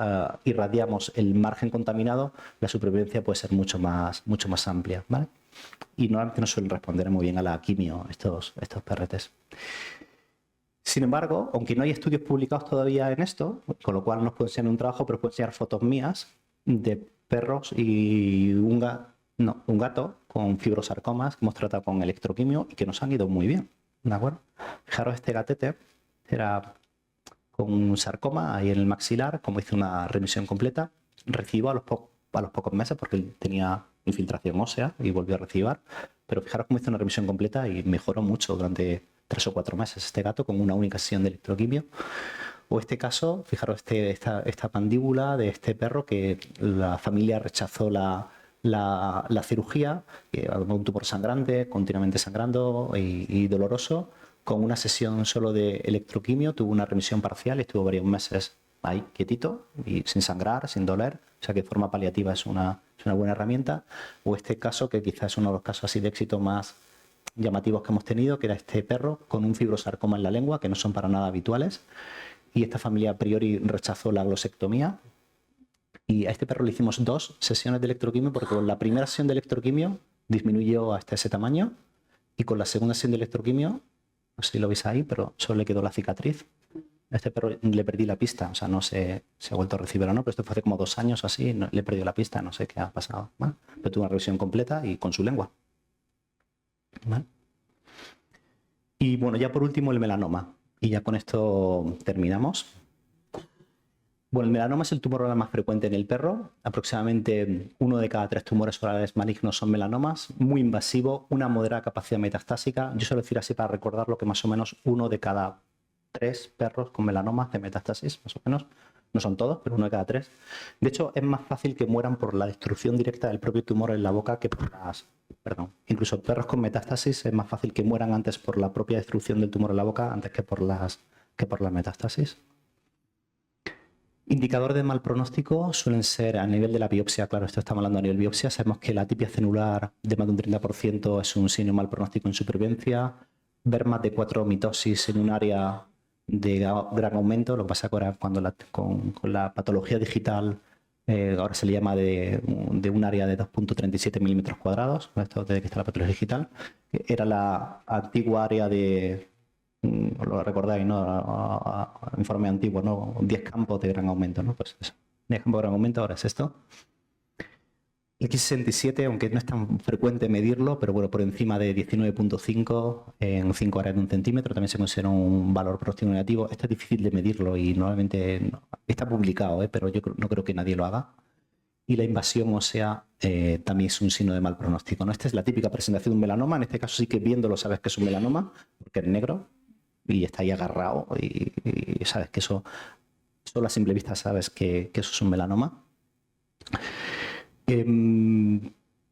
irradiamos el margen contaminado, la supervivencia puede ser mucho más amplia, ¿vale? Y normalmente no suelen responder muy bien a la quimio estos perretes. Sin embargo, aunque no hay estudios publicados todavía en esto, con lo cual no os puedo enseñar un trabajo, pero os puedo enseñar fotos mías de perros y un gato con fibrosarcomas que hemos tratado con electroquimio y que nos han ido muy bien, ¿de acuerdo? Fijaros, este gatete era con un sarcoma ahí en el maxilar, como hice una remisión completa, recibió a los pocos meses porque él tenía infiltración ósea y volvió a recibir, pero fijaros cómo hice una remisión completa y mejoró mucho durante 3 o 4 meses este gato con una única sesión de electroquimio. O este caso, fijaros esta mandíbula de este perro que la familia rechazó la cirugía, un tumor sangrante, continuamente sangrando y doloroso, con una sesión solo de electroquimio, tuvo una remisión parcial, estuvo varios meses ahí quietito y sin sangrar, sin doler, o sea que de forma paliativa es una buena herramienta. O este caso, que quizás es uno de los casos así de éxito más llamativos que hemos tenido, que era este perro con un fibrosarcoma en la lengua, que no son para nada habituales, y esta familia a priori rechazó la glosectomía. Y a este perro le hicimos 2 sesiones de electroquimio porque con la primera sesión de electroquimio disminuyó hasta ese tamaño y con la segunda sesión de electroquimio, no sé si lo veis ahí, pero solo le quedó la cicatriz. A este perro le perdí la pista, o sea, no sé si ha vuelto a recibir o no, pero esto fue hace como 2 años o así, le perdió la pista, no sé qué ha pasado, ¿vale? Pero tuvo una revisión completa y con su lengua, ¿vale? Y bueno, ya por último el melanoma, y ya con esto terminamos. Bueno, el melanoma es el tumor oral más frecuente en el perro. Aproximadamente 1 de cada 3 tumores orales malignos son melanomas. Muy invasivo, una moderada capacidad metastásica. Yo suelo decir así para recordarlo que más o menos 1 de cada 3 perros con melanomas de metástasis, más o menos. No son todos, pero 1 de cada 3. De hecho, es más fácil que mueran por la destrucción directa del propio tumor en la boca que por las... Perdón. Incluso perros con metástasis es más fácil que mueran antes por la propia destrucción del tumor en la boca antes que por las metástasis. Indicador de mal pronóstico suelen ser a nivel de la biopsia. Claro, esto estamos hablando a nivel biopsia. Sabemos que la atipia celular de más de un 30% es un signo de mal pronóstico en supervivencia. Ver más de 4 mitosis en un área de gran aumento. Lo que pasa ahora con la patología digital, ahora se le llama de un área de 2.37 milímetros cuadrados. Esto desde que está la patología digital. Era la antigua área de... Lo recordáis, ¿no? Informe antiguo, ¿no? 10 campos de gran aumento, ¿no? Pues eso. 10 campos de gran aumento, ahora es esto. El X67, aunque no es tan frecuente medirlo, pero bueno, por encima de 19.5 en 5 áreas de 1 centímetro, también se considera un valor pronóstico negativo. Esto es difícil de medirlo y normalmente está publicado, pero yo no creo que nadie lo haga. Y la invasión ósea también es un signo de mal pronóstico, ¿no? Esta es la típica presentación de un melanoma. En este caso sí que viéndolo sabes que es un melanoma, porque es negro y está ahí agarrado y sabes que eso, solo a simple vista sabes que eso es un melanoma.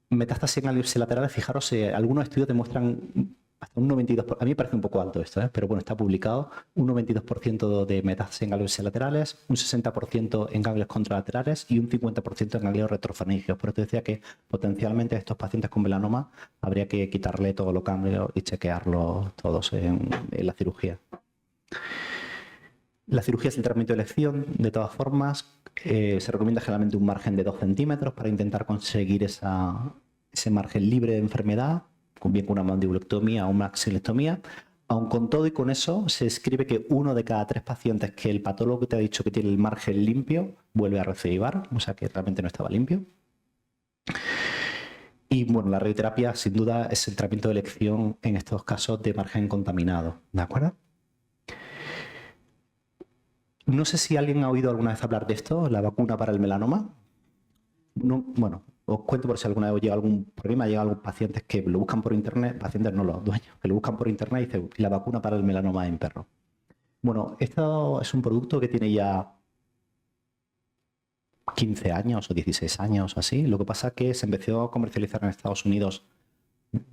Metástasis en elipse laterales, fijaros, algunos estudios demuestran hasta un 92%, a mí me parece un poco alto esto, pero bueno, está publicado, un 92% de metástasis en ganglios laterales, un 60% en ganglios contralaterales y un 50% en ganglios retrofaringeos. Por eso decía que potencialmente a estos pacientes con melanoma habría que quitarle todos los ganglios y chequearlos todos en la cirugía. La cirugía es el tratamiento de elección, de todas formas, se recomienda generalmente un margen de 2 centímetros para intentar conseguir ese margen libre de enfermedad, bien con una mandibulectomía o una maxilectomía. Aun con todo y con eso, se escribe que 1 de cada 3 pacientes que el patólogo te ha dicho que tiene el margen limpio vuelve a recidivar, o sea que realmente no estaba limpio. Y bueno, la radioterapia sin duda es el tratamiento de elección en estos casos de margen contaminado, ¿de acuerdo? No sé si alguien ha oído alguna vez hablar de esto, la vacuna para el melanoma. No, bueno, os cuento por si alguna vez llega algún problema, llega algún pacientes que lo buscan por internet, pacientes no los dueños, que lo buscan por internet y dicen la vacuna para el melanoma en perro. Bueno, esto es un producto que tiene ya 15 años o 16 años o así. Lo que pasa es que se empezó a comercializar en Estados Unidos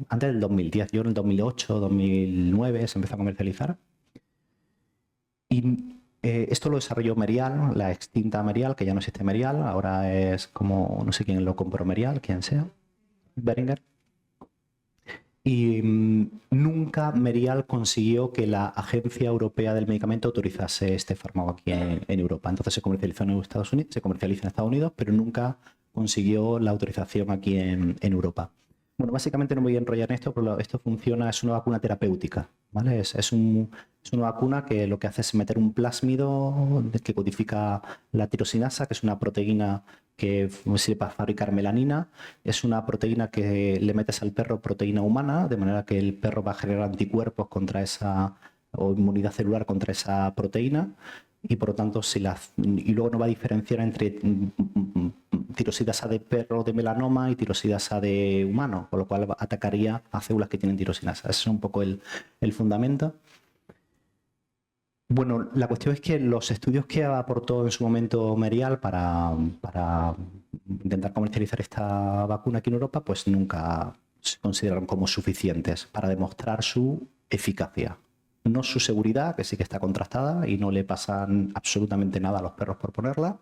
antes del 2010. Yo en el 2008, 2009 se empezó a comercializar. Y esto lo desarrolló Merial, la extinta Merial, que ya no existe Merial, ahora es como, no sé quién lo compró Merial, quién sea, Boehringer. Y nunca Merial consiguió que la Agencia Europea del Medicamento autorizase este fármaco aquí en Europa. Entonces se comercializó en Estados Unidos, se comercializa en Estados Unidos, pero nunca consiguió la autorización aquí en Europa. Bueno, básicamente no me voy a enrollar en esto, pero esto funciona, es una vacuna terapéutica, ¿vale? Es una vacuna que lo que hace es meter un plásmido que codifica la tirosinasa, que es una proteína que sirve para fabricar melanina. Es una proteína que le metes al perro, proteína humana, de manera que el perro va a generar anticuerpos contra esa, o inmunidad celular contra esa proteína. Y por lo tanto, y luego no va a diferenciar entre tirosidasa de perro de melanoma y tirosidasa de humano, con lo cual atacaría a células que tienen tirosinasa. Ese es un poco el fundamento. Bueno, la cuestión es que los estudios que aportó en su momento Merial para intentar comercializar esta vacuna aquí en Europa, pues nunca se consideraron como suficientes para demostrar su eficacia. No su seguridad, que sí que está contrastada y no le pasa absolutamente nada a los perros por ponerla.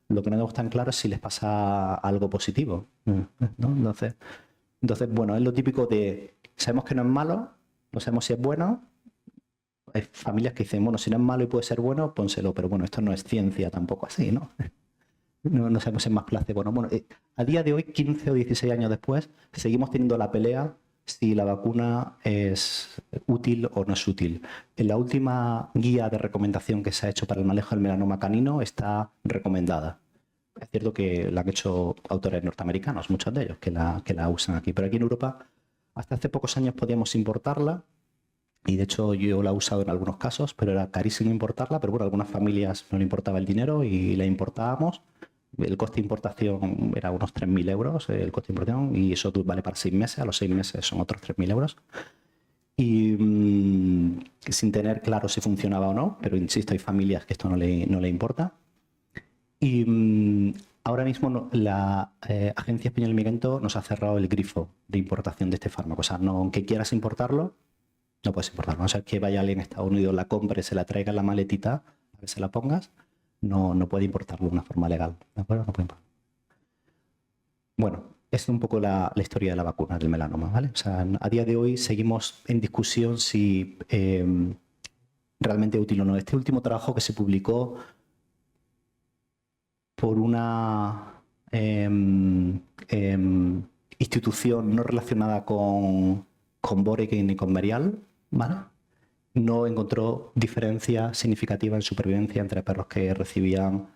Lo que no tenemos tan claro es si les pasa algo positivo, ¿no? Entonces, bueno, es lo típico de, sabemos que no es malo, no sabemos si es bueno. Hay familias que dicen, bueno, si no es malo y puede ser bueno, pónselo, pero bueno, esto no es ciencia tampoco así, ¿no? No sabemos si es más placebo. Bueno, a día de hoy, 15 o 16 años después, seguimos teniendo la pelea si la vacuna es útil o no es útil. En la última guía de recomendación que se ha hecho para el manejo del melanoma canino está recomendada. Es cierto que la han hecho autores norteamericanos, muchos de ellos, que la usan aquí. Pero aquí en Europa, hasta hace pocos años podíamos importarla. Y de hecho yo la he usado en algunos casos, pero era carísimo importarla. Pero bueno, a algunas familias no le importaba el dinero y la importábamos. El coste de importación era unos 3.000 euros, el coste de importación, y eso vale para 6 meses. A los 6 meses son otros 3.000 euros. Y sin tener claro si funcionaba o no, pero insisto, hay familias que esto no le importa. Y ahora mismo la Agencia Española del Medicamento nos ha cerrado el grifo de importación de este fármaco. O sea, no, aunque quieras importarlo, no puedes importarlo. O sea, que vaya alguien a Estados Unidos, la compre, se la traiga en la maletita, a que se la pongas, no puede importarlo de una forma legal. ¿De acuerdo? No puede importarlo. Bueno, es un poco la historia de la vacuna del melanoma, ¿vale? O sea, a día de hoy seguimos en discusión si realmente es útil o no. Este último trabajo que se publicó por una institución no relacionada con Boehringer ni con Merial, ¿vale? No encontró diferencia significativa en supervivencia entre perros que recibían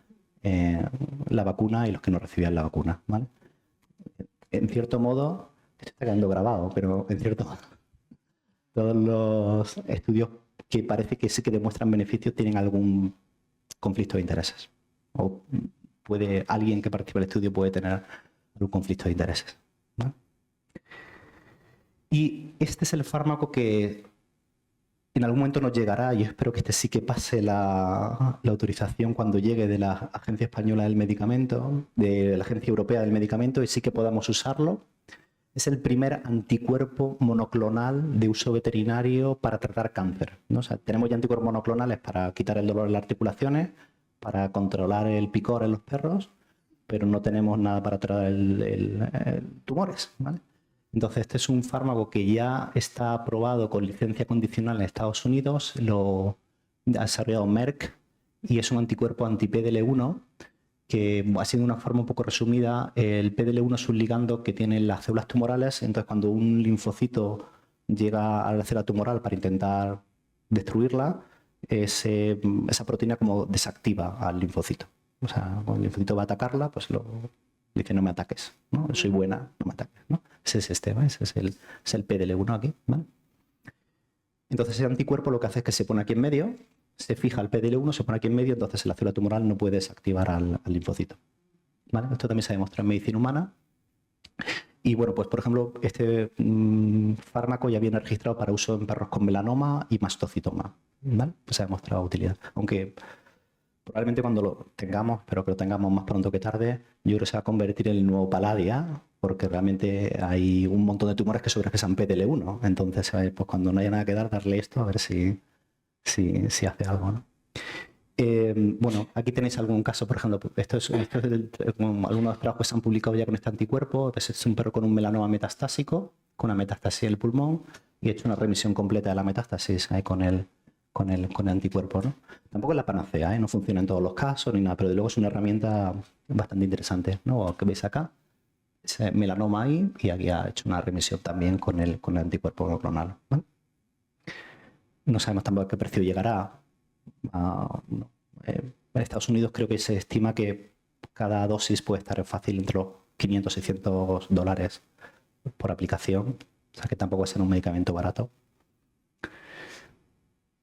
la vacuna y los que no recibían la vacuna, ¿vale? En cierto modo, esto está quedando grabado, pero en cierto modo, todos los estudios que parece que sí que demuestran beneficios tienen algún conflicto de intereses. O alguien que participe del estudio puede tener algún conflicto de intereses, ¿no? Y este es el fármaco que en algún momento nos llegará, y espero que este sí que pase la autorización cuando llegue de la Agencia Española del Medicamento, de la Agencia Europea del Medicamento, y sí que podamos usarlo. Es el primer anticuerpo monoclonal de uso veterinario para tratar cáncer, ¿no? O sea, tenemos ya anticuerpos monoclonales para quitar el dolor en las articulaciones, para controlar el picor en los perros, pero no tenemos nada para tratar tumores, ¿vale? Entonces, este es un fármaco que ya está aprobado con licencia condicional en Estados Unidos, lo ha desarrollado Merck y es un anticuerpo anti-PDL1 que, ha sido una forma un poco resumida, el PDL1 es un ligando que tienen las células tumorales, entonces cuando un linfocito llega a la célula tumoral para intentar destruirla, esa proteína como desactiva al linfocito. O sea, cuando el linfocito va a atacarla, pues dice no me ataques, ¿no? Soy buena, no me ataques, ¿no? Ese es ese es el PDL1 aquí, ¿vale? Entonces ese anticuerpo lo que hace es que se pone aquí en medio, se fija el PDL1, se pone aquí en medio, entonces la célula tumoral no puede desactivar al linfocito, ¿vale? Esto también se ha demostrado en medicina humana. Y bueno, pues por ejemplo, este fármaco ya viene registrado para uso en perros con melanoma y mastocitoma, ¿vale? Pues se ha demostrado utilidad. Aunque probablemente cuando lo tengamos, pero que lo tengamos más pronto que tarde, yo creo que se va a convertir en el nuevo Paladia, porque realmente hay un montón de tumores que sobreexpresan PDL1. Entonces, pues cuando no haya nada que dar, darle esto a ver si hace algo, ¿no? Bueno, aquí tenéis algún caso, por ejemplo, esto es algunos trabajos que se han publicado ya con este anticuerpo. Pues es un perro con un melanoma metastásico, con una metástasis del pulmón, y he hecho una remisión completa de la metástasis con el anticuerpo, ¿no? Tampoco es la panacea, no funciona en todos los casos ni nada, pero de luego es una herramienta bastante interesante, ¿no? Que veis acá, ese melanoma ahí, y aquí ha hecho una remisión también con el anticuerpo monoclonal, ¿vale? No sabemos tampoco a qué precio llegará. No. En Estados Unidos creo que se estima que cada dosis puede estar fácil entre los 500 y $600 por aplicación, o sea que tampoco es un medicamento barato.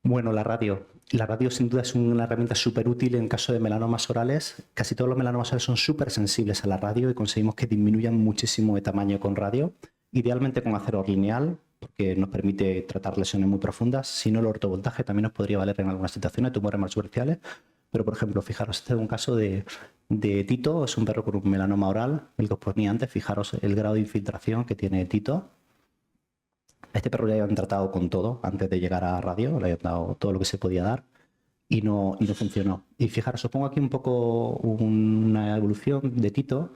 Bueno, la radio. La radio sin duda es una herramienta súper útil en caso de melanomas orales. Casi todos los melanomas orales son súper sensibles a la radio y conseguimos que disminuyan muchísimo de tamaño con radio, idealmente con acero lineal, porque nos permite tratar lesiones muy profundas. Si no, el ortovoltaje también nos podría valer en algunas situaciones, tumores más superficiales. Pero, por ejemplo, fijaros, este es un caso de Tito, es un perro con un melanoma oral, el que os ponía antes. Fijaros el grado de infiltración que tiene Tito. A este perro le habían tratado con todo antes de llegar a radio, le habían dado todo lo que se podía dar y no funcionó. Y fijaros, os pongo aquí un poco una evolución de Tito.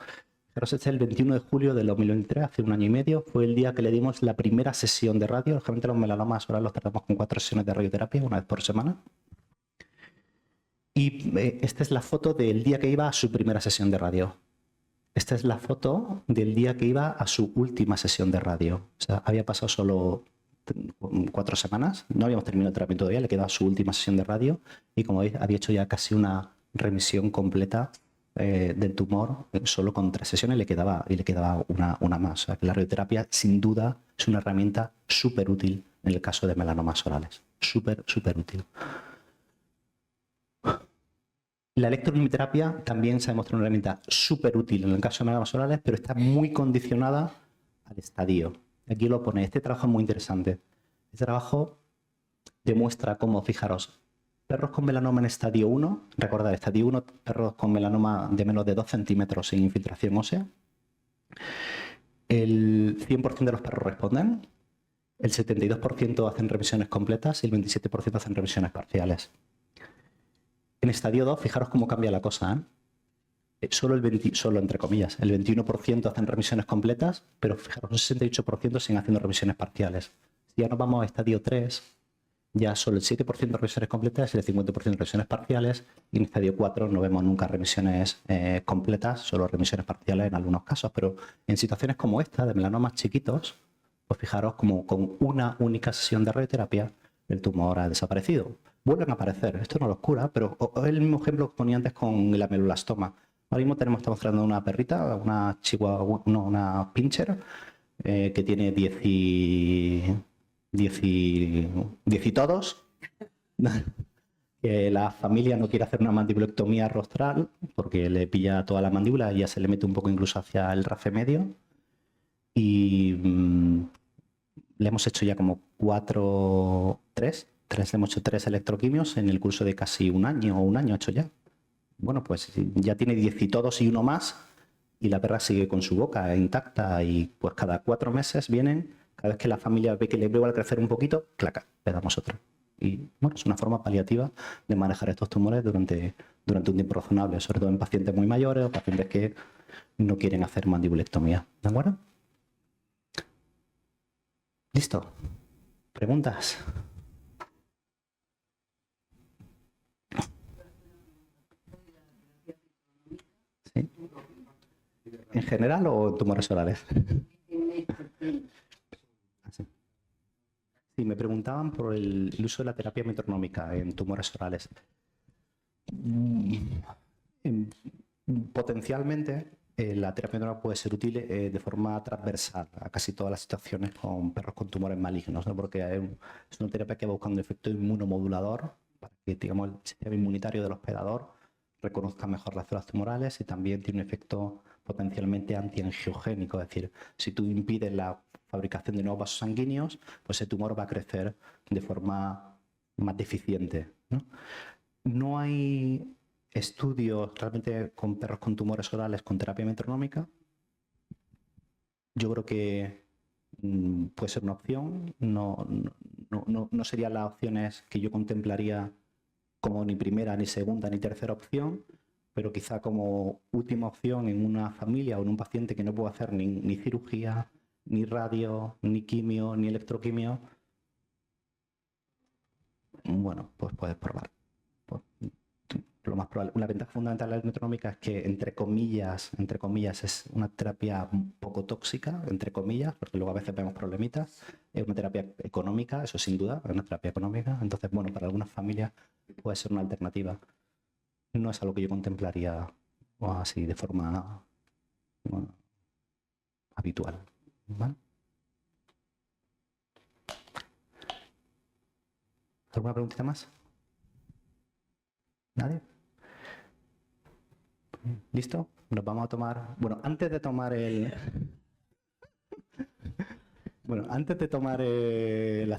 Fijaros, este es el 21 de julio del 2023, hace un año y medio, fue el día que le dimos la primera sesión de radio. Lógicamente los melanomas ahora los tratamos con 4 sesiones de radioterapia, una vez por semana. Y esta es la foto del día que iba a su primera sesión de radio. Esta es la foto del día que iba a su última sesión de radio. O sea, había pasado solo 4 semanas, no habíamos terminado el tratamiento todavía, le quedaba su última sesión de radio y, como veis, había hecho ya casi una remisión completa del tumor solo con 3 sesiones, le quedaba una más. O sea, que la radioterapia sin duda es una herramienta súper útil en el caso de melanomas orales. Súper útil. La electrolimiterapia también se ha demostrado una herramienta súper útil en el caso de melanomas orales, pero está muy condicionada al estadio. Aquí lo pone. Este trabajo es muy interesante. Este trabajo demuestra cómo, fijaros, perros con melanoma en estadio 1, recordad, estadio 1, perros con melanoma de menos de 2 centímetros sin infiltración ósea. El 100% de los perros responden, el 72% hacen remisiones completas y el 27% hacen remisiones parciales. En estadio 2, fijaros cómo cambia la cosa, ¿eh? Solo entre comillas, el 21% hacen remisiones completas, pero fijaros, un 68% siguen haciendo remisiones parciales. Si ya nos vamos a estadio 3, ya solo el 7% de remisiones completas y el 50% de remisiones parciales. Y en estadio 4 no vemos nunca remisiones completas, solo remisiones parciales en algunos casos. Pero en situaciones como esta, de melanomas chiquitos, pues fijaros como con una única sesión de radioterapia el tumor ha desaparecido. Vuelven a aparecer, esto no los cura, pero es el mismo ejemplo que ponía antes con el ameloblastoma. Ahora mismo estamos mostrando una perrita, una chihuahua, no, una pincher, que tiene 10 y todos. Que la familia no quiere hacer una mandibulectomía rostral porque le pilla toda la mandíbula y ya se le mete un poco incluso hacia el rafe medio. Y le hemos hecho ya como 3 le hemos hecho 3 electroquimios en el curso de casi un año ha hecho ya. Bueno, pues ya tiene 10 y todos y uno más y la perra sigue con su boca intacta y pues cada 4 meses vienen, cada vez que la familia ve que le vuelve a crecer un poquito, claca, le damos otro. Y bueno, es una forma paliativa de manejar estos tumores durante un tiempo razonable, sobre todo en pacientes muy mayores o pacientes que no quieren hacer mandibulectomía. ¿De acuerdo? ¿Listo? ¿Preguntas? ¿Sí? ¿En general o tumores orales? Sí, me preguntaban por el uso de la terapia metronómica en tumores orales. Potencialmente, la terapia metronómica puede ser útil de forma transversal a casi todas las situaciones con perros con tumores malignos, ¿no? Porque es una terapia que va buscando un efecto inmunomodulador para que, digamos, el sistema inmunitario del hospedador reconozca mejor las células tumorales y también tiene un efecto potencialmente antiangiogénico, es decir, si tú impides la fabricación de nuevos vasos sanguíneos, pues ese tumor va a crecer de forma más deficiente, ¿no? No hay estudios realmente con perros con tumores orales con terapia metronómica. Yo creo que puede ser una opción. No serían las opciones que yo contemplaría como ni primera, ni segunda, ni tercera opción, pero quizá como última opción en una familia o en un paciente que no puede hacer ni cirugía, ni radio, ni quimio, ni electroquimio. Bueno, pues puedes probar. Pues, lo más probable. Una ventaja fundamental de la metronómica es que, entre comillas, es una terapia un poco tóxica, entre comillas, porque luego a veces vemos problemitas. Es una terapia económica, eso sin duda, es una terapia económica. Entonces, bueno, para algunas familias puede ser una alternativa. No es algo que yo contemplaría así de forma habitual. ¿Vale? ¿Alguna preguntita más? ¿Nadie? ¿Listo? Nos vamos a tomar... Bueno, antes de tomar la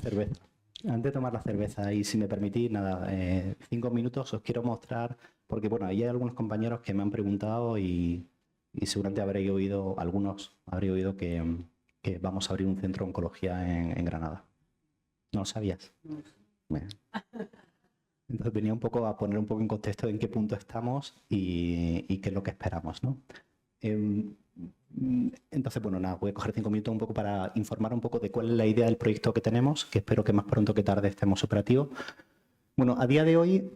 cerveza. Antes de tomar la cerveza, y si me permitís, nada, 5 minutos os quiero mostrar, porque bueno, ahí hay algunos compañeros que me han preguntado y seguramente habréis oído, algunos habréis oído que vamos a abrir un centro de oncología en Granada. ¿No lo sabías? No. Bueno. Entonces venía un poco a poner un poco en contexto en qué punto estamos y qué es lo que esperamos, ¿no? Entonces, bueno, nada, voy a coger 5 minutos un poco para informar un poco de cuál es la idea del proyecto que tenemos, que espero que más pronto que tarde estemos operativos. Bueno, a día de hoy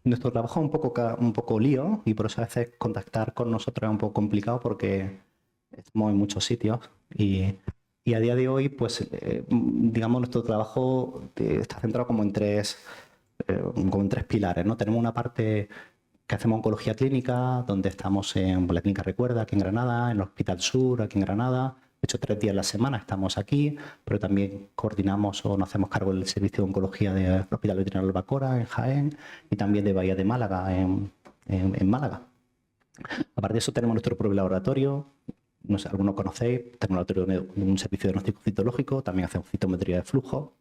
nuestro trabajo es un poco lío y por eso a veces contactar con nosotros es un poco complicado porque estamos en muchos sitios y a día de hoy, pues, digamos, nuestro trabajo está centrado como en tres pilares, ¿no? Tenemos una parte que hacemos oncología clínica, donde estamos en la Clínica Recuerda, aquí en Granada, en el Hospital Sur, aquí en Granada. De hecho, 3 días a la semana estamos aquí, pero también coordinamos o nos hacemos cargo del servicio de oncología del Hospital Veterinario Albacora, en Jaén, y también de Bahía de Málaga, en Málaga. Aparte de eso, tenemos nuestro propio laboratorio. No sé, algunos conocéis, tenemos un servicio de diagnóstico citológico, también hacemos citometría de flujo.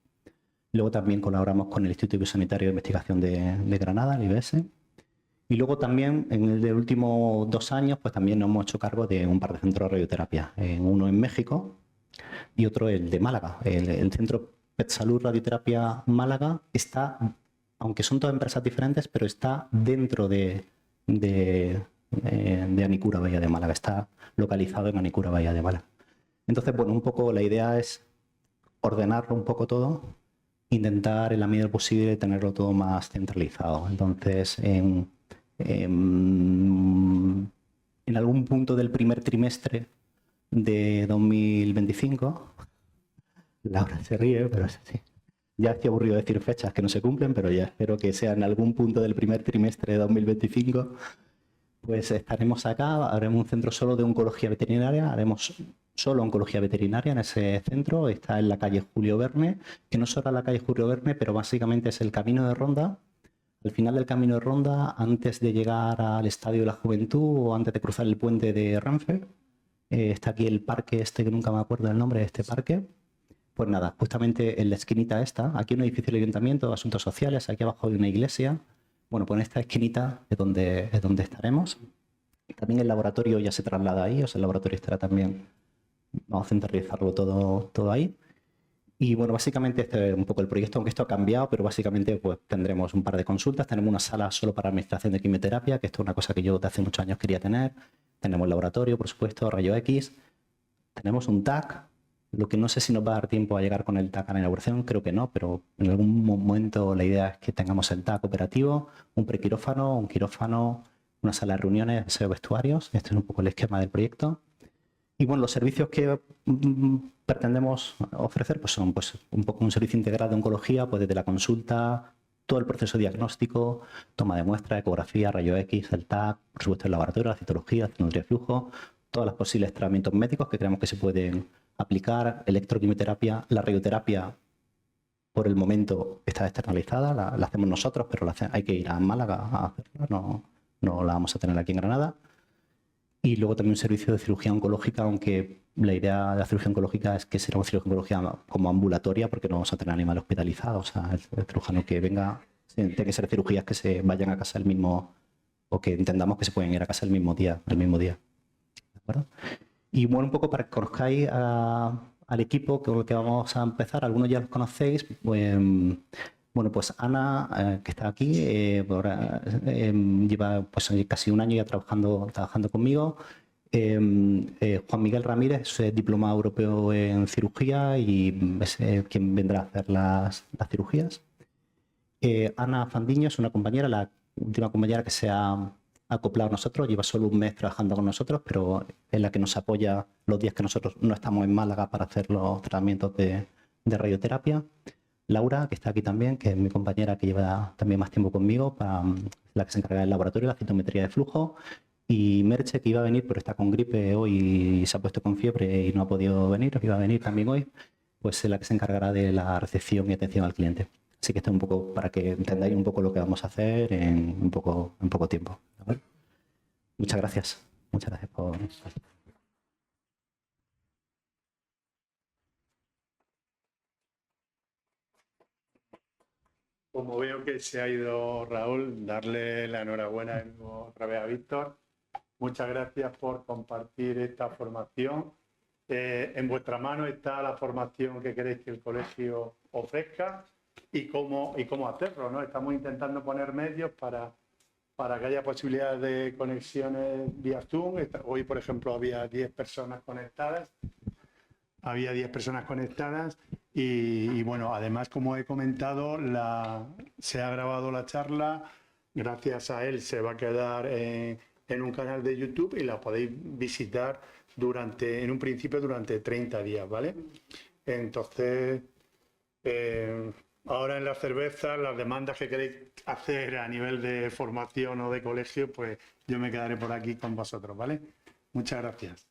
Luego también colaboramos con el Instituto Biosanitario de Investigación de Granada, el IBS. Y luego también, en el de últimos 2 años, pues también nos hemos hecho cargo de un par de centros de radioterapia. Uno en México y otro el de Málaga. El Centro PetSalud Radioterapia Málaga está, aunque son todas empresas diferentes, pero está dentro de Anicura Bahía de Málaga, está localizado en Anicura Bahía de Málaga. Entonces, bueno, un poco la idea es ordenarlo un poco todo, intentar en la medida posible tenerlo todo más centralizado. Entonces, en algún punto del primer trimestre de 2025, Laura se ríe, pero es así. Ya estoy aburrido de decir fechas que no se cumplen, pero ya espero que sea en algún punto del primer trimestre de 2025. Pues estaremos acá, haremos un centro solo de oncología veterinaria, haremos solo oncología veterinaria en ese centro. Está en la calle Julio Verne, que no es solo la calle Julio Verne, pero básicamente es el camino de Ronda. Al final del camino de Ronda, antes de llegar al Estadio de la Juventud o antes de cruzar el puente de Renfe, está aquí el parque este, que nunca me acuerdo del nombre de este parque. Pues nada, justamente en la esquinita esta, aquí un edificio del Ayuntamiento de Asuntos Sociales, aquí abajo hay una iglesia. Bueno, pues en esta esquinita es donde estaremos. También el laboratorio ya se traslada ahí, o sea, el laboratorio estará también, vamos a centralizarlo todo ahí. Y bueno, básicamente este es un poco el proyecto, aunque esto ha cambiado, pero básicamente pues tendremos un par de consultas, tenemos una sala solo para administración de quimioterapia, que esto es una cosa que yo de hace muchos años quería tener, tenemos el laboratorio, por supuesto, rayo X, tenemos un TAC, lo que no sé si nos va a dar tiempo a llegar con el TAC a la inauguración, creo que no, pero en algún momento la idea es que tengamos el TAC operativo, un prequirófano, un quirófano, una sala de reuniones, SEO vestuarios, este es un poco el esquema del proyecto. Y bueno, los servicios que pretendemos ofrecer pues son pues, un poco un servicio integral de oncología, pues desde la consulta, todo el proceso diagnóstico, toma de muestra, ecografía, rayo X, el TAC, por supuesto el laboratorio, la citología, la citometría de flujo, todos los posibles tratamientos médicos que creemos que se pueden aplicar, electroquimioterapia, la radioterapia por el momento está externalizada, la hacemos nosotros, pero hay que ir a Málaga a hacerla, no la vamos a tener aquí en Granada. Y luego también un servicio de cirugía oncológica, aunque la idea de la cirugía oncológica es que será una cirugía oncológica como ambulatoria, porque no vamos a tener animales hospitalizados. O sea, el cirujano que venga, tiene que ser cirugías que se vayan a casa el mismo, o que entendamos que se pueden ir a casa el mismo día. ¿De acuerdo? Y bueno, un poco para que conozcáis al equipo con el que vamos a empezar, algunos ya los conocéis, pues, bueno, pues Ana, que está aquí, ahora, lleva pues, casi un año ya trabajando conmigo. Juan Miguel Ramírez es diplomado europeo en cirugía y es quien vendrá a hacer las cirugías. Ana Fandiño es una compañera, la última compañera que se ha acoplado a nosotros, lleva solo un mes trabajando con nosotros, pero es la que nos apoya los días que nosotros no estamos en Málaga para hacer los tratamientos de radioterapia. Laura, que está aquí también, que es mi compañera que lleva también más tiempo conmigo, la que se encarga del laboratorio, la citometría de flujo. Y Merche, que iba a venir, pero está con gripe hoy y se ha puesto con fiebre y no ha podido venir, iba a venir también hoy, pues es la que se encargará de la recepción y atención al cliente. Así que esto es un poco para que entendáis un poco lo que vamos a hacer en un poco tiempo. ¿Vale? Muchas gracias. Muchas gracias por... Como veo que se ha ido Raúl, darle la enhorabuena otra vez a Víctor. Muchas gracias por compartir esta formación. En vuestra mano está la formación que queréis que el colegio ofrezca y cómo hacerlo, ¿no? Estamos intentando poner medios para que haya posibilidades de conexiones vía Zoom. Hoy, por ejemplo, había 10 personas conectadas. Y bueno, además, como he comentado, se ha grabado la charla. Gracias a él se va a quedar en un canal de YouTube y la podéis visitar en un principio durante 30 días, ¿vale? Entonces, ahora en las cervezas, las demandas que queréis hacer a nivel de formación o de colegio, pues yo me quedaré por aquí con vosotros, ¿vale? Muchas gracias.